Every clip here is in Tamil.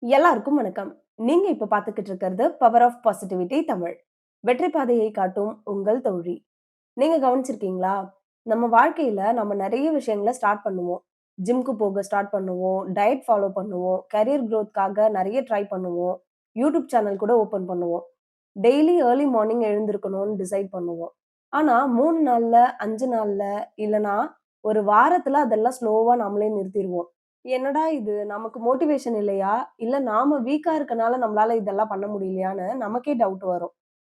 எல்லாருக்கும் வணக்கம். நீங்க இப்ப பார்த்துக்கிட்டு இருக்கிறது பவர் ஆஃப் பாசிட்டிவிட்டி தமிழ். வெற்றி பாதையை காட்டும் உங்கள் தோழி. நீங்க கவனிச்சிருக்கீங்களா? நம்ம வாழ்க்கையில நம்ம நெறைய விஷயங்கள ஸ்டார்ட் பண்ணுவோம். ஜிம்க்கு போக ஸ்டார்ட் பண்ணுவோம். டயட் ஃபாலோ பண்ணுவோம். கரியர் குரோத்க்காக நெறைய ட்ரை பண்ணுவோம். யூடியூப் சேனல் கூட ஓப்பன் பண்ணுவோம். டெய்லி ஏர்லி மார்னிங் எழுந்திருக்கணும்னு டிசைட் பண்ணுவோம். ஆனா 3 நாள்ல, 5 நாள்ல இல்லன்னா ஒரு வாரத்துல அதெல்லாம் ஸ்லோவா நாமளே நிறுத்திருவோம். என்னடா இது! நமக்கு மோட்டிவேஷன் இல்லையா? இல்ல நாம வீக்கா இருக்கனால நம்மளால இதெல்லாம் பண்ண முடியலையான்னு நமக்கே டவுட் வரும்.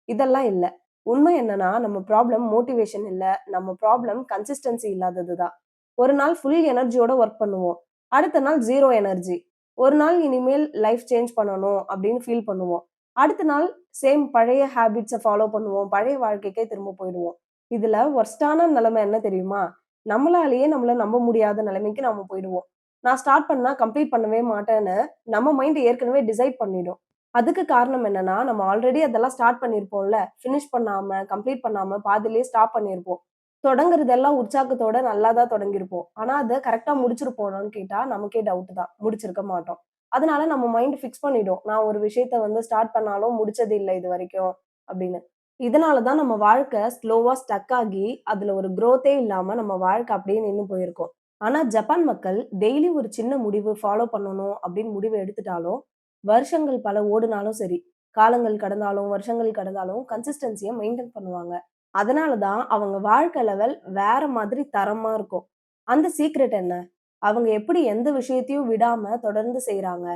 இதெல்லாம் இல்ல. உண்மை என்னன்னா, நம்ம ப்ராப்ளம் மோட்டிவேஷன் இல்ல. நம்ம ப்ராப்ளம் கன்சிஸ்டன்சி இல்லாதது தான். ஒரு நாள் ஃபுல் எனர்ஜியோட வொர்க் பண்ணுவோம். அடுத்த நாள் 0 எனர்ஜி. ஒரு நாள் இனிமேல் லைஃப் சேஞ்ச் பண்ணணும் அப்படின்னு ஃபீல் பண்ணுவோம். அடுத்த நாள் சேம் பழைய ஹேபிட்ஸ ஃபாலோ பண்ணுவோம். பழைய வாழ்க்கைக்கே திரும்ப போயிடுவோம். இதுல வொர்ஸ்ட்டான நிலைமை என்ன தெரியுமா? நம்மளாலேயே நம்மள நம்ப முடியாத நிலைமைக்கு நாம போயிடுவோம். நான் ஸ்டார்ட் பண்ணா கம்ப்ளீட் பண்ணவே மாட்டேன்னு நம்ம மைண்ட் ஏற்கனவே டிசைட் பண்ணிடும். அதுக்கு காரணம் என்னன்னா, நம்ம ஆல்ரெடி அதெல்லாம் ஸ்டார்ட் பண்ணியிருப்போம்ல. ஃபினிஷ் பண்ணாம, கம்ப்ளீட் பண்ணாம பாதியிலேயே ஸ்டாப் பண்ணியிருப்போம். தொடங்குறதெல்லாம் உற்சாகத்தோட நல்லா தான் தொடங்கியிருப்போம். ஆனா, அத கரெக்ட்டா முடிச்சிருப்போமான்னு கேட்டா, நமக்கே டவுட் தான். முடிச்சிருக்க மாட்டோம். அதனால நம்ம மைண்ட் ஃபிக்ஸ் பண்ணிடும். நான் ஒரு விஷயத்த ஸ்டார்ட் பண்ணாலும் முடிச்சது இல்ல இதுவரைக்கும் அப்படின்னு. இதனால தான் நம்ம வாழ்க்கை ஸ்லோவா ஸ்டக் ஆகி, அதுல ஒரு குரோத்தே இல்லாம நம்ம வாழ்க்கை அப்படியே நின்னு போயிருக்கும். ஆனா, ஜப்பான் மக்கள் டெய்லி ஒரு சின்ன முடிவு ஃபாலோ பண்ணணும் அப்படின்னு முடிவு எடுத்துட்டாலும், வருஷங்கள் பல ஓடுனாலும் சரி, காலங்கள் கடந்தாலும், வருஷங்கள் கடந்தாலும் கன்சிஸ்டன்சிய மெயின்டெயின் பண்ணுவாங்க. அதனால தான் அவங்க வாழ்க்கை லெவல் வேற மாதிரி தரமா இருக்கும். அந்த சீக்ரெட் என்ன? அவங்க எப்படி எந்த விஷயத்தையும் விடாம தொடர்ந்து செய்றாங்க?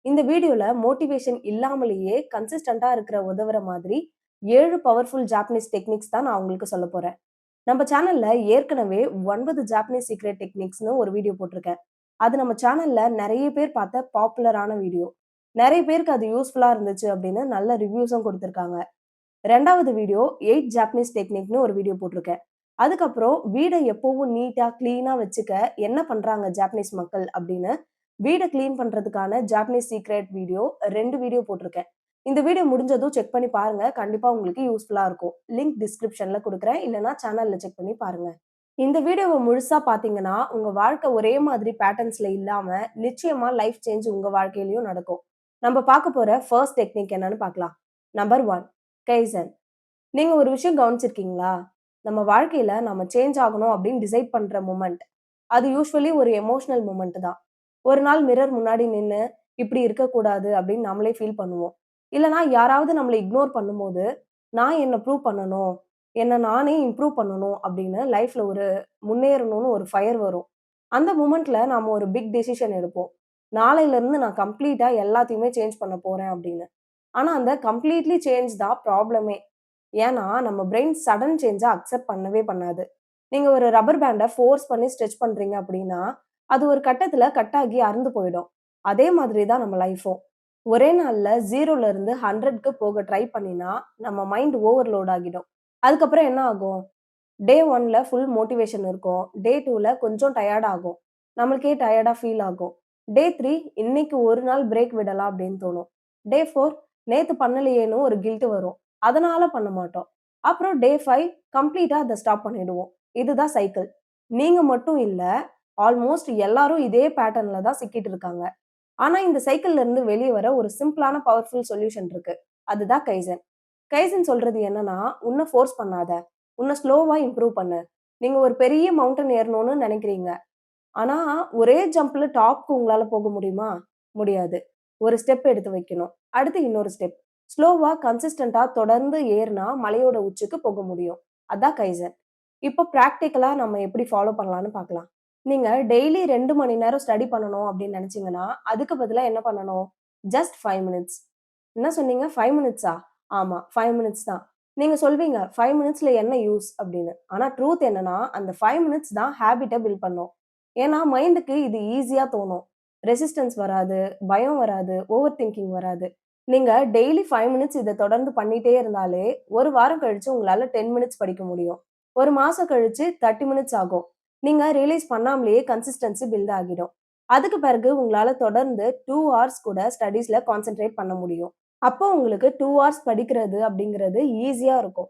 இந்த வீடியோல மோட்டிவேஷன் இல்லாமலேயே கன்சிஸ்டன்ட்டா இருக்கிற உதவுற மாதிரி 7 பவர்ஃபுல் ஜாப்பனீஸ் டெக்னிக்ஸ் தான் நான் உங்களுக்கு சொல்லப் போறேன். நம்ம சேனல்ல ஏற்கனவே 9 ஜாப்பனீஸ் சீக்ரெட் டெக்னிக்ஸ்னு ஒரு வீடியோ போட்டிருக்கேன். அது நம்ம சேனல்ல நெறைய பேர் பார்த்த பாப்புலரான வீடியோ. நெறைய பேருக்கு அது யூஸ்ஃபுல்லா இருந்துச்சு அப்படின்னு நல்ல ரிவ்யூஸும் குடுத்திருக்காங்க. 2வது வீடியோ 8 ஜாப்பனீஸ் டெக்னிக்ன்னு ஒரு வீடியோ போட்டிருக்கேன். அதுக்கப்புறம் வீட எப்பவும் நீட்டா, கிளீனா வச்சுக்க என்ன பண்றாங்க ஜாப்பனீஸ் மக்கள் அப்படின்னு, வீட கிளீன் பண்றதுக்கான ஜாப்பனீஸ் சீக்ரெட் வீடியோ 2 வீடியோ போட்டிருக்கேன். இந்த வீடியோ முடிஞ்சதும் செக் பண்ணி பாருங்க. கண்டிப்பா உங்களுக்கு யூஸ்ஃபுல்லா இருக்கும். லிங்க் டிஸ்கிரிப்ஷன்ல குடுக்குறேன். இல்லன்னா சேனல்ல செக் பண்ணி பாருங்க. இந்த வீடியோவ முழுசா பார்த்தீங்கன்னா, உங்க வாழ்க்கை ஒரே மாதிரி பேட்டர்ன்ஸ்ல இல்லாம, நிச்சயமா லைஃப் சேஞ்ச் உங்க வாழ்க்கையிலயும் நடக்கும். நம்ம பார்க்க போற ஃபர்ஸ்ட் டெக்னிக் என்னன்னு பார்க்கலாம். Number 1 kaizen. நீங்க ஒரு விஷயம் கவனிச்சிருக்கீங்களா? நம்ம வாழ்க்கையில நம்ம சேஞ்ச் ஆகணும் அப்படின்னு டிசைட் பண்ற மொமெண்ட். அது யூசுவலி ஒரு எமோஷனல் மொமெண்ட் தான். ஒரு நாள் மிரர் முன்னாடி நின்னு, இப்படி இருக்கக்கூடாது அப்படின்னு நம்மளே ஃபீல் பண்ணுவோம். இல்லன்னா யாராவது நம்மள இக்னோர் பண்ணும்போது, நான் என்ன ப்ரூவ் பண்ணணும். என்ன நானே இம்ப்ரூவ் பண்ணணும் அப்படின்னு லைஃப்ல ஒரு முன்னேறணும்னு ஒரு ஃபயர் வரும். அந்த மொமெண்ட்ல நாம ஒரு பிக் டெசிஷன் எடுப்போம். நாளையிலருந்து நான் கம்ப்ளீட்டா எல்லாத்தையுமே சேஞ்ச் பண்ண போறேன் அப்படின்னு. ஆனா அந்த கம்ப்ளீட்லி சேஞ்ச் தான் ப்ராப்ளமே. ஏன்னா, நம்ம பிரெயின் சடன் சேஞ்ச அக்செப்ட் பண்ணவே பண்ணாது. நீங்க ஒரு ரப்பர் பேண்ட ஃபோர்ஸ் பண்ணி ஸ்ட்ரெச் பண்றீங்க அப்படின்னா, அது ஒரு கட்டத்துல கட் ஆகி அறுந்து போயிடும். அதே மாதிரி தான் நம்ம லைஃப்பும். ஒரே நாள்ல 0ல இருந்து 100க்கு போக ட்ரை பண்ணினா, நம்ம மைண்ட் ஓவர்லோட் ஆகிடும். அதுக்கப்புறம் என்ன ஆகும்? டே 1ல ஃபுல் மோட்டிவேஷன் இருக்கும். டே 2ல கொஞ்சம் டயர்ட் ஆகும். நம்மளுக்கே டயர்டா ஃபீல் ஆகும். டே 3 இன்னைக்கு ஒரு நாள் பிரேக் விடலாம் அப்படின்னு தோணும். டே 4 நேத்து பண்ணலையேன்னு ஒரு கில்ட் வரும். அதனால பண்ண மாட்டோம். அப்புறம் டே 5 கம்ப்ளீட்டா அத ஸ்டாப் பண்ணிடுவோம். இதுதான் சைக்கிள். நீங்க மட்டும் இல்ல, ஆல்மோஸ்ட் எல்லாரும் இதே பேட்டர்ன்ல தான் சிக்கிட்டு இருக்காங்க. ஆனா இந்த சைக்கிள்ல இருந்து வெளிய வர ஒரு சிம்பிளான பவர்ஃபுல் சொல்யூஷன் இருக்கு. அதுதான் கைசன். கைசன் சொல்றது என்னன்னா, உன்ன ஃபோர்ஸ் பண்ணாத. உன்ன ஸ்லோவா இம்ப்ரூவ் பண்ணு. நீங்க ஒரு பெரிய மவுண்டன் ஏறணும்னு நெனைக்கிறீங்க. ஆனா, ஒரே ஜம்ப்ல டாப்க்கு உங்களால போக முடியுமா? முடியாது. ஒரு ஸ்டெப் எடுத்து வைக்கணும். அடுத்து இன்னொரு ஸ்டெப். ஸ்லோவா, கன்சிஸ்டன்ட்டா தொடர்ந்து ஏறுனா மலையோட உச்சிக்கு போக முடியும். அதான் கைசன். இப்போ பிராக்டிகலா நம்ம எப்படி ஃபாலோ பண்ணலாம்னு பார்க்கலாம். நீங்க டெய்லி 2 மணி நேரம் ஸ்டடி பண்ணணும் அப்படின்னு நெனச்சீங்கன்னா, அதுக்கு பதிலா என்ன பண்ணணும்? Just 5 minutes. என்ன சொன்னீங்க? 5 மினிட்ஸா? ஆமா, 5 மினிட்ஸ் தான். நீங்க சொல்வீங்க, "5 மினிட்ஸ்ல என்ன யூஸ்?" அப்படின்னு. ஆனா ட்ரூத் என்னன்னா, அந்த 5 மினிட்ஸ் தான் ஹேபிட்ட பில்ட் பண்ணும். ஏன்னா, மைண்டுக்கு இது ஈஸியா தோணும். ரெசிஸ்டன்ஸ் வராது, பயம் வராது, ஓவர் திங்கிங் வராது. நீங்க டெய்லி 5 மினிட்ஸ் இத தொடர்ந்து பண்ணிட்டே இருந்தாலே, 1 வாரம் கழிச்சு உங்களால 10 மினிட்ஸ் படிக்க முடியும். 1 மாசம் கழிச்சு 30 மினிட்ஸ் ஆகும். நீங்க ரியலைஸ் பண்ணாமலேயே கன்சிஸ்டன்சி பில்ட் ஆகிடும். அதுக்கு பிறகு உங்களால தொடர்ந்து 2 ஹார்ஸ் கூட ஸ்டடீஸ்ல கான்சன்ட்ரேட் பண்ண முடியும். அப்போ உங்களுக்கு 2 ஹார்ஸ் படிக்கிறது அப்படிங்கிறது ஈஸியா இருக்கும்.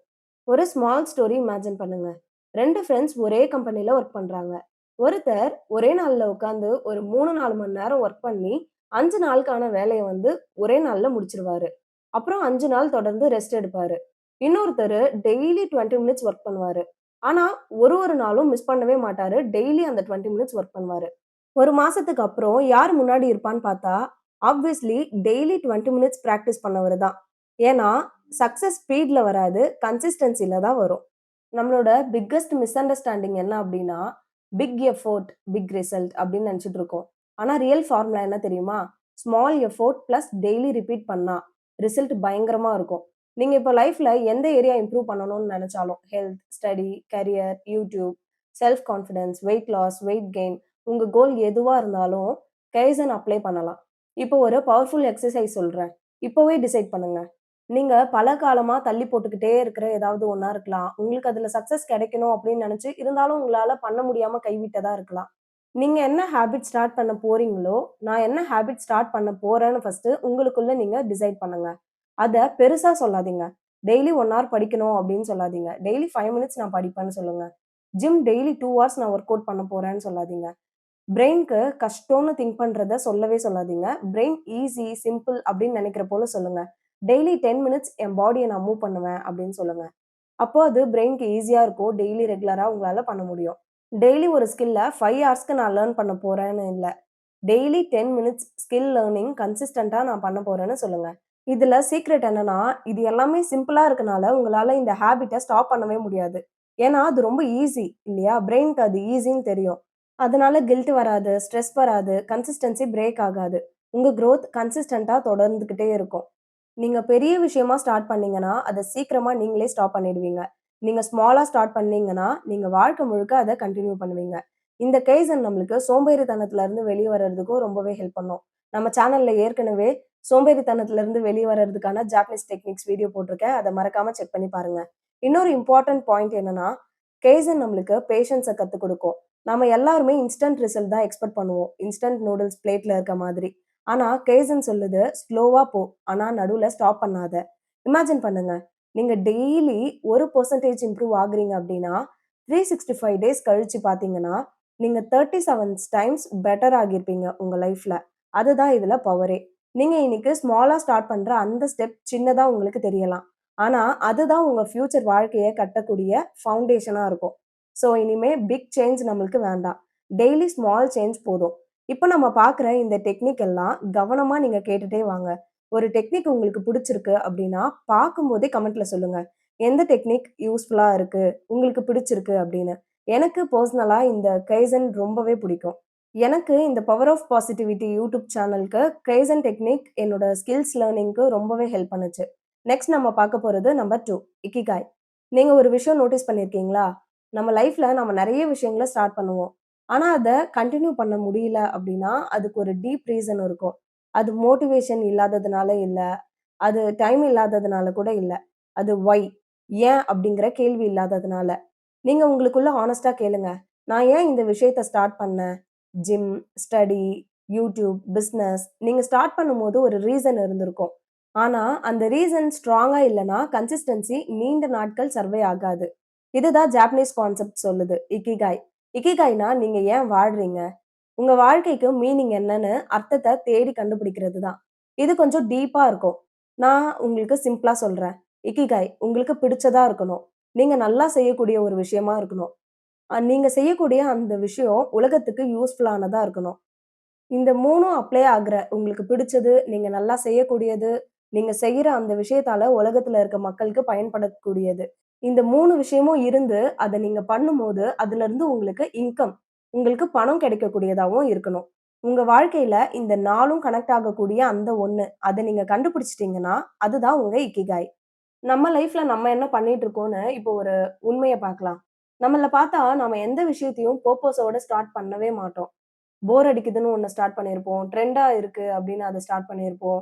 ஒரு ஸ்மால் ஸ்டோரி இமேஜின் பண்ணுங்க. 2 ஃபிரெண்ட்ஸ் ஒரே கம்பெனில வொர்க் பண்றாங்க. ஒருத்தர் ஒரே நாள்ல உட்கார்ந்து ஒரு 3, 4 மணி நேரம் வொர்க் பண்ணி, 5 நாளுக்கான வேலைய வந்து ஒரே நாள்ல முடிச்சுருவாரு. அப்புறம் 5 நாள் தொடர்ந்து ரெஸ்ட் எடுப்பாரு. இன்னொருத்தரு டெய்லி 20 மினிட்ஸ் வொர்க் பண்ணுவாரு. ஆனா, ஒரு நாளும் மிஸ் பண்ணவே மாட்டாரு. டெய்லி அந்த 20 மினிட்ஸ் வொர்க் பண்ணுவாரு. 1 மாசத்துக்கு அப்புறம் யார் முன்னாடி இருப்பான்னு பார்த்தா, ஆப்வியஸ்லி டெய்லி 20 மினிட்ஸ் பிராக்டிஸ் பண்ணவரு தான். ஏன்னா, சக்சஸ் ஸ்பீட்ல வராது, கன்சிஸ்டன்சில தான் வரும். நம்மளோட பிக்கஸ்ட் மிஸ் அண்டர்ஸ்டாண்டிங் என்ன அப்டின்னா, பிக் எஃபோர்ட், பிக் ரிசல்ட் அப்டின்னு நெனச்சுட்டு இருக்கோம். ஆனா ரியல் ஃபார்முலா என்ன தெரியுமா? Small effort plus daily repeat பண்ணா, ரிசல்ட் பயங்கரமா இருக்கும். நீங்க இப்ப லைஃப்ல எந்த ஏரியா இம்ப்ரூவ் பண்ணணும்னு நெனச்சாலும், health, study, career, YouTube, self confidence, weight loss, weight gain உங்க கோல் எதுவா இருந்தாலும் கைசன் அப்ளை பண்ணலாம். இப்போ ஒரு பவர்ஃபுல் எக்சர்சைஸ் சொல்றேன். இப்பவே டிசைட் பண்ணுங்க. நீங்க பல காலமா தள்ளி போட்டுக்கிட்டே இருக்கிற ஏதாவது ஒண்ணா இருக்கலாம். உங்களுக்கு அதுல சக்சஸ் கிடைக்கணும் அப்படின்னு நெனச்சு, இருந்தாலும் உங்களால பண்ண முடியாம கைவிட்டதா இருக்கலாம். நீங்க என்ன ஹேபிட் ஸ்டார்ட் பண்ண போறீங்களோ, நான் என்ன ஹேபிட் ஸ்டார்ட் பண்ண போறேன்னு ஃபர்ஸ்ட்டு உங்களுக்குள்ள நீங்க டிசைட் பண்ணுங்க. அத பெருசா சொல்லாதீங்க. டெய்லி 1 ஹவர் படிக்கணும் அப்படின்னு சொல்லாதீங்க. டெய்லி 5 மினிட்ஸ் நான் படிப்பேன்னு சொல்லுங்க. ஜிம் டெய்லி 2 ஹார்ஸ் நான் வொர்க் அவுட் பண்ண போறேன்னு சொல்லாதீங்க. பிரெயின்க்கு கஷ்டம்னு திங்க் பண்றத சொல்லவே சொல்லாதீங்க. பிரெயின் ஈஸி, சிம்பிள் அப்படின்னு நெனைக்கிற போல சொல்லுங்க. டெய்லி 10 மினிட்ஸ் என் பாடிய நான் மூவ் பண்ணுவேன் அப்படின்னு சொல்லுங்க. அப்போ அது பிரெயின்க்கு ஈஸியா இருக்கும். டெய்லி ரெகுலரா உங்களால பண்ண முடியும். டெய்லி ஒரு ஸ்கில்ல 5 ஹார்ஸ்க்கு நான் லேர்ன் பண்ண போறேன்னு இல்ல. டெய்லி 10 மினிட்ஸ் ஸ்கில் லேர்னிங் கன்சிஸ்டன்ட்டா நான் பண்ண போறேன்னு சொல்லுங்க. இதுல சீக்ரெட் என்னன்னா, இது எல்லாமே சிம்பிளா இருக்கனால உங்களால இந்த ஹேபிட்ட ஸ்டாப் பண்ணவே முடியாது. ஏன்னா, அது ரொம்ப ஈஸி இல்லையா? பிரெயின்க்கு அது ஈஸின்னு தெரியும். அதனால கில்ட் வராது, ஸ்ட்ரெஸ் வராது, கன்சிஸ்டன்சி பிரேக் ஆகாது. உங்க குரோத் கன்சிஸ்டன்ட்டா தொடர்ந்துகிட்டே இருக்கும். நீங்க பெரிய விஷயமா ஸ்டார்ட் பண்ணீங்கன்னா, அத சீக்கிரமா நீங்களே ஸ்டாப் பண்ணிடுவீங்க. நீங்க ஸ்மாலா ஸ்டார்ட் பண்ணீங்கன்னா, நீங்க வாழ்க்கை முழுக்க அத கன்டின்யூ பண்ணுவீங்க. இந்த கைசன் நம்மளுக்கு சோம்பேறித்தனத்துல இருந்து வெளிய வரதுக்கும் ரொம்பவே ஹெல்ப் பண்ணும். நம்ம சேனல்ல ஏற்கனவே சோம்பேறித்தனத்துல இருந்து வெளிய வரதுக்கான ஜாப்பனீஸ் டெக்னிக்ஸ் வீடியோ போட்டிருக்கேன். அத மறக்காம செக் பண்ணி பாருங்க. இன்னொரு இம்பார்ட்டன்ட் பாயிண்ட் என்னன்னா, கைசன் நம்மளுக்கு பேஷன்ஸ கத்துக் குடுக்கும். நாம எல்லாருமே இன்ஸ்டன்ட் ரிசல்ட் தான் எக்ஸ்பெக்ட் பண்ணுவோம். இன்ஸ்டன்ட் நூடுல்ஸ் பிளேட்ல இருக்க மாதிரி. ஆனா கைசன் சொல்லுது, ஸ்லோவா போ. ஆனா நடுவுல ஸ்டாப் பண்ணாத. இமேஜின் பண்ணுங்க. நீங்க டெய்லி 1% இம்ப்ரூவ் ஆகுறீங்க அப்டின்னா, 365 டேஸ் கழிச்சு பார்த்தீங்கன்னா, நீங்க 37 டைம்ஸ் பெட்டர் ஆகியிருப்பீங்க உங்க லைஃப்ல. அதுதான் இதுல பவரே. நீங்க இன்னைக்கு ஸ்மாலா ஸ்டார்ட் பண்ற அந்த ஸ்டெப் சின்னதா உங்களுக்கு தெரியலாம். ஆனா, அதுதான் உங்க ஃபியூச்சர் வாழ்க்கைய கட்டக்கூடிய ஃபவுண்டேஷனா இருக்கும். ஸோ, இனிமே பிக் சேஞ்ச் நம்மளுக்கு வேண்டாம். டெய்லி ஸ்மால் சேஞ்ச் போதும். இப்ப நம்ம பார்க்குற இந்த டெக்னிக் எல்லாம் கவனமா நீங்க கேட்டுட்டே வாங்க. ஒரு டெக்னிக் உங்களுக்கு பிடிச்சிருக்கு அப்டின்னா, பார்க்கும்போதே கமெண்ட்ல சொல்லுங்க. எந்த டெக்னிக் யூஸ்ஃபுல்லா இருக்கு, உங்களுக்கு பிடிச்சிருக்கு அப்டின்னு. எனக்கு பெர்சனலா இந்த கைசன் ரொம்பவே பிடிக்கும். எனக்கு இந்த பவர் ஆஃப் பாசிட்டிவிட்டி யூடியூப் சேனலுக்கு கைசன் டெக்னிக் என்னோட ஸ்கில்ஸ் லேர்னிங்க்கு ரொம்பவே ஹெல்ப் பண்ணுச்சு. நெக்ஸ்ட் நம்ம பார்க்க போறது நம்பர் 2 இக்கிகாய். நீங்க ஒரு விஷயம் நோட்டீஸ் பண்ணியிருக்கீங்களா? நம்ம லைஃப்ல நம்ம நெறைய விஷயங்கள ஸ்டார்ட் பண்ணுவோம். ஆனா, அத கன்டின்யூ பண்ண முடியல அப்டின்னா, அதுக்கு ஒரு டீப் ரீசன் இருக்கும். அது மோட்டிவேஷன் இல்லாததுனால இல்ல. அது டைம் இல்லாததுனால கூட இல்ல. அது ஒய்? ஏன்? அப்படிங்கிற கேள்வி இல்லாததுனால. நீங்க உங்களுக்குள்ள ஹானஸ்ட்டா கேளுங்க. நான் ஏன் இந்த விஷயத்த ஸ்டார்ட் பண்ணேன்? ஜிம், ஸ்டடி, யூடியூப், பிசினஸ் நீங்க ஸ்டார்ட் பண்ணும்போது ஒரு ரீசன் இருந்திருக்கும். ஆனா, அந்த ரீசன் ஸ்ட்ராங்கா இல்லன்னா, கன்சிஸ்டன்சி நீண்ட நாட்கள் சர்வே ஆகாது. இதுதான் ஜாப்பனீஸ் கான்செப்ட் சொல்லுது. இக்கிகாய். இக்கிகாய்னா நீங்க ஏன் வாழ்றீங்க? உங்க வாழ்க்கைக்கு மீனிங் என்னன்னு அர்த்தத்த தேடி கண்டுபிடிக்கிறது தான். இது கொஞ்சம் டீப்பா இருக்கும். நான் உங்களுக்கு சிம்பிளா சொல்றேன். இக்கிகாய் உங்களுக்கு பிடிச்சதா இருக்கணும். நீங்க நல்லா செய்யக்கூடிய ஒரு விஷயமா இருக்கணும். நீங்க செய்யக்கூடிய அந்த விஷயம் உலகத்துக்கு யூஸ்ஃபுல்லானதா இருக்கணும். இந்த 3ம் அப்ளை ஆகுற உங்களுக்கு பிடிச்சது, நீங்க நல்லா செய்யக்கூடியது, நீங்க செய்யற அந்த விஷயத்தால உலகத்துல இருக்க மக்களுக்கு பயன்படக்கூடியது. இந்த 3 விஷயமும் இருந்து, அத நீங்க பண்ணும்போது, அதுலருந்து உங்களுக்கு இன்கம், உங்களுக்கு பணம் கிடைக்கக்கூடியதாவும் இருக்கணும். உங்க வாழ்க்கையில இந்த 4ம் கனெக்ட் ஆகக்கூடிய அந்த ஒண்ணு, அத நீங்க கண்டுபிடிச்சிட்டீங்கன்னா, அதுதான் உங்க இக்கிகாய். நம்ம லைஃப்ல நம்ம என்ன பண்ணிட்டு இருக்கோம்னு, இப்போ ஒரு உண்மைய பார்க்கலாம். நம்மள பார்த்தா, நாம எந்த விஷயத்தையும் பர்ப்பஸோட ஸ்டார்ட் பண்ணவே மாட்டோம். போர் அடிக்குதுன்னு ஒண்ண ஸ்டார்ட் பண்ணியிருப்போம். ட்ரெண்டா இருக்கு அப்படின்னு அத ஸ்டார்ட் பண்ணியிருப்போம்.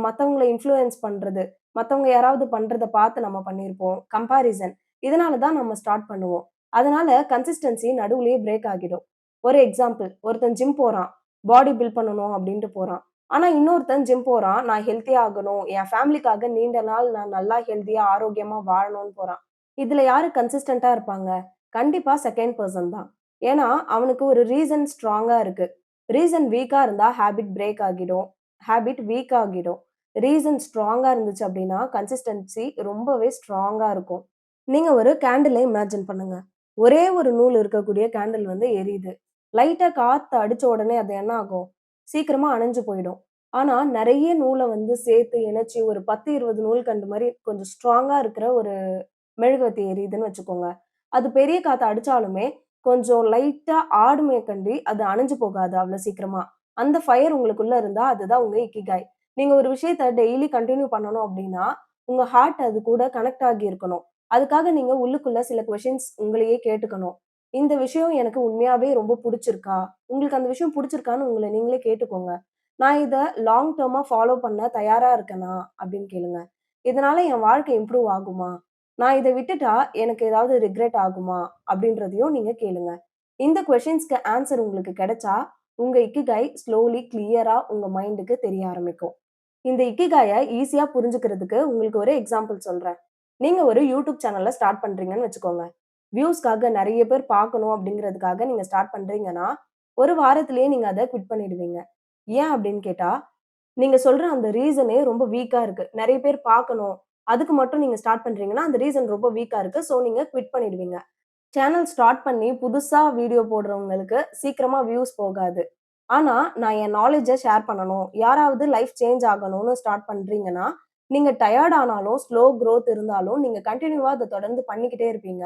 மத்தவங்கள இன்ஃப்ளூயன்ஸ் பண்றது. மத்தவங்க யாராவது பண்றத பார்த்து நம்ம பண்ணியிருப்போம். கம்பேரிசன். இதனால தான் நம்ம ஸ்டார்ட் பண்ணுவோம். அதனால கன்சிஸ்டன்சி நடுவுலயே பிரேக் ஆகிடும். ஒரு எக்ஸாம்பிள் ஒருத்தன் ஜிம் போறான். பாடி பில்ட் பண்ணணும் அப்டின்ட்டு போறான். ஆனா இன்னொருத்தன் ஜிம் போறான். நான் ஹெல்த்தியா ஆகணும். என் ஃபேமிலிக்காக நீண்ட நாள் நான் நல்லா ஹெல்த்தியா, ஆரோக்கியமா வாழணும்னு போறான். இதுல யாரு கன்சிஸ்டன்ட்டா இருப்பாங்க? கண்டிப்பா செகண்ட் பெர்சன் தான். ஏன்னா, அவனுக்கு ஒரு ரீசன் ஸ்ட்ராங்கா இருக்கு. ரீசன் வீக்கா இருந்தா ஹேபிட் பிரேக் ஆகிடும். ஹேபிட் வீக் ஆகிடும். ரீசன் ஸ்ட்ராங்கா இருந்துச்சு அப்படின்னா, கன்சிஸ்டன்சி ரொம்பவே ஸ்ட்ராங்கா இருக்கும். நீங்க ஒரு கேண்டில இமேஜின் பண்ணுங்க. ஒரே ஒரு நூல் இருக்கக்கூடிய கேண்டில் வந்து எரியுது. லைட்டா காத்து அடிச்ச உடனே அது என்ன ஆகும்? சீக்கிரமா அணைஞ்சு போயிடும். ஆனா, நெறைய நூல வந்து சேர்த்து இணைச்சு ஒரு 10, 20 நூல்கண்டு மாரி கொஞ்சம் ஸ்ட்ராங்கா இருக்கிற ஒரு மெழுகுவர்த்தி எரியுதுன்னு வச்சுக்கோங்க. அது பெரிய காத்து அடிச்சாலுமே, கொஞ்சம் லைட்டா ஆடுமே கண்டி, அது அணைஞ்சு போகாது அவ்ளோ சீக்கிரமா. அந்த ஃபயர் உங்களுக்குள்ள இருந்தா, அதுதான் உங்க இக்கிகாய். நீங்க ஒரு விஷயத்த டெய்லி கன்டின்யூ பண்ணணும் அப்டின்னா, உங்க ஹார்ட் அது கூட கனெக்ட் ஆகி இருக்கணும். அதுக்காக நீங்க உள்ளுக்குள்ள சில கொஸ்டின்ஸ் உங்களையே கேட்டுக்கணும். இந்த விஷயம் எனக்கு உண்மையாவே ரொம்ப புடிச்சிருக்கா? உங்களுக்கு அந்த விஷயம் புடிச்சிருக்கான்னு உங்கள நீங்களே கேட்டுக்கோங்க. நான் இத லாங் டெர்மா ஃபாலோ பண்ண தயாரா இருக்கனா? அப்டின்னு கேளுங்க. இதனால என் வாழ்க்கை இம்ப்ரூவ் ஆகுமா? நான் இத விட்டுட்டா எனக்கு ஏதாவது ரிக்ரெட் ஆகுமா? அப்டின்றதையும் நீங்க கேளுங்க. இந்த கொஸ்டின்ஸ்க்கு ஆன்ஸர் உங்களுக்கு கிடைச்சா, உங்க இக்கிகாய் ஸ்லோலி கிளியரா உங்க மைண்டுக்கு தெரிய ஆரம்பிக்கும். இந்த இக்கிகாய ஈஸியா புரிஞ்சுக்கிறதுக்கு உங்களுக்கு ஒரு எக்ஸாம்பிள் சொல்றேன். நீங்க ஒரு யூடியூப் சேனல்ல ஸ்டார்ட் பண்றீங்கன்னு வச்சுக்கோங்க. வியூஸ்க்காக நெறைய பேர் பார்க்கணும் அப்டிங்கிறதுக்காக நீங்க ஸ்டார்ட் பண்றீங்கன்னா, ஒரு வாரத்திலேயே நீங்க அத குவிட் பண்ணிடுவீங்க. ஏன் அப்டின்னு கேட்டா, நீங்க சொல்ற அந்த ரீசனே ரொம்ப வீக்கா இருக்கு. நெறைய பேர் பார்க்கணும். அதுக்கு மட்டும் நீங்க ஸ்டார்ட் பண்றீங்கன்னா, அந்த ரீசன் ரொம்ப வீக்கா இருக்கு. ஸோ நீங்க குவிட் பண்ணிடுவீங்க. சேனல் ஸ்டார்ட் பண்ணி புதுசா வீடியோ போடுறவங்களுக்கு சீக்கிரமா வியூஸ் போகாது. ஆனா, நான் என் நாலேட்ஜ ஷேர் பண்ணணும். யாராவது லைஃப் சேஞ்ச் ஆகணும்னு ஸ்டார்ட் பண்றீங்கன்னா, நீங்க டயர்ட் ஆனாலும், ஸ்லோ குரோத் இருந்தாலும், நீங்க கன்டினியூவா அத தொடர்ந்து பண்ணிக்கிட்டே இருப்பீங்க.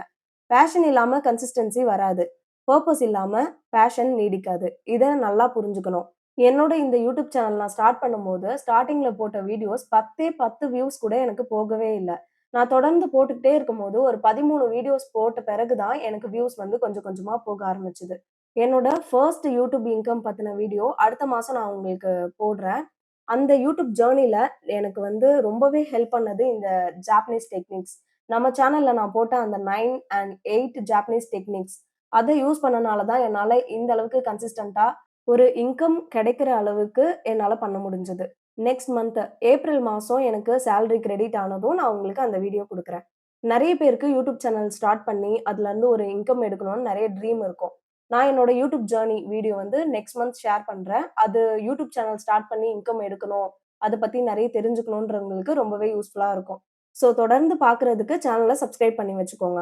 பேஷன் இல்லாம கன்சிஸ்டன்சி வராது. பர்ப்பஸ் இல்லாம பேஷன் நீடிக்காது. இத நல்லா புரிஞ்சுக்கணும். என்னோட இந்த யூடியூப் சேனல் நான் ஸ்டார்ட் பண்ணும்போது, ஸ்டார்ட்டிங்ல போட்ட வீடியோஸ் 10 வியூஸ் கூட எனக்கு போகவே இல்ல. நான் தொடர்ந்து போட்டுக்கிட்டே இருக்கும்போது, ஒரு 13 வீடியோஸ் போட்ட பிறகு தான் எனக்கு வியூஸ் வந்து கொஞ்சம் கொஞ்சமா போக ஆரம்பிச்சது. என்னோட ஃபர்ஸ்ட் யூடியூப் இன்கம் பத்தின வீடியோ அடுத்த மாசம் நான் உங்களுக்கு போடுறேன். அந்த யூடியூப் ஜர்னில எனக்கு வந்து ரொம்பவே ஹெல்ப் பண்ணது இந்த ஜாப்பனீஸ் டெக்னிக்ஸ். நம்ம சேனல்ல நான் போட்ட அந்த 9 அண்ட் 8 ஜாப்பனீஸ் டெக்னிக்ஸ். அத யூஸ் பண்ணனால தான் என்னால இந்த அளவுக்கு கன்சிஸ்டன்ட்டா ஒரு இன்கம் கிடைக்கிற அளவுக்கு என்னால பண்ண முடிஞ்சது. நெக்ஸ்ட் மந்த் ஏப்ரல் மாசம் எனக்கு சேலரி கிரெடிட் ஆனதும் நான் உங்களுக்கு அந்த வீடியோ குடுக்குறேன். நெறைய பேருக்கு யூடியூப் சேனல் ஸ்டார்ட் பண்ணி அதுலருந்து ஒரு இன்கம் எடுக்கணும்னு நெறைய ட்ரீம் இருக்கும். நான் என்னோட யூடியூப் ஜர்னி வீடியோ வந்து நெக்ஸ்ட் மந்த் ஷேர் பண்றேன். அது யூடியூப் சேனல் ஸ்டார்ட் பண்ணி இன்கம் எடுக்கணும். அத பத்தி நெறைய தெரிஞ்சுக்கணுன்றவங்களுக்கு ரொம்பவே யூஸ்ஃபுல்லா இருக்கும். ஸோ தொடர்ந்து பார்க்கறதுக்கு சேனல சப்ஸ்கிரைப் பண்ணி வச்சுக்கோங்க.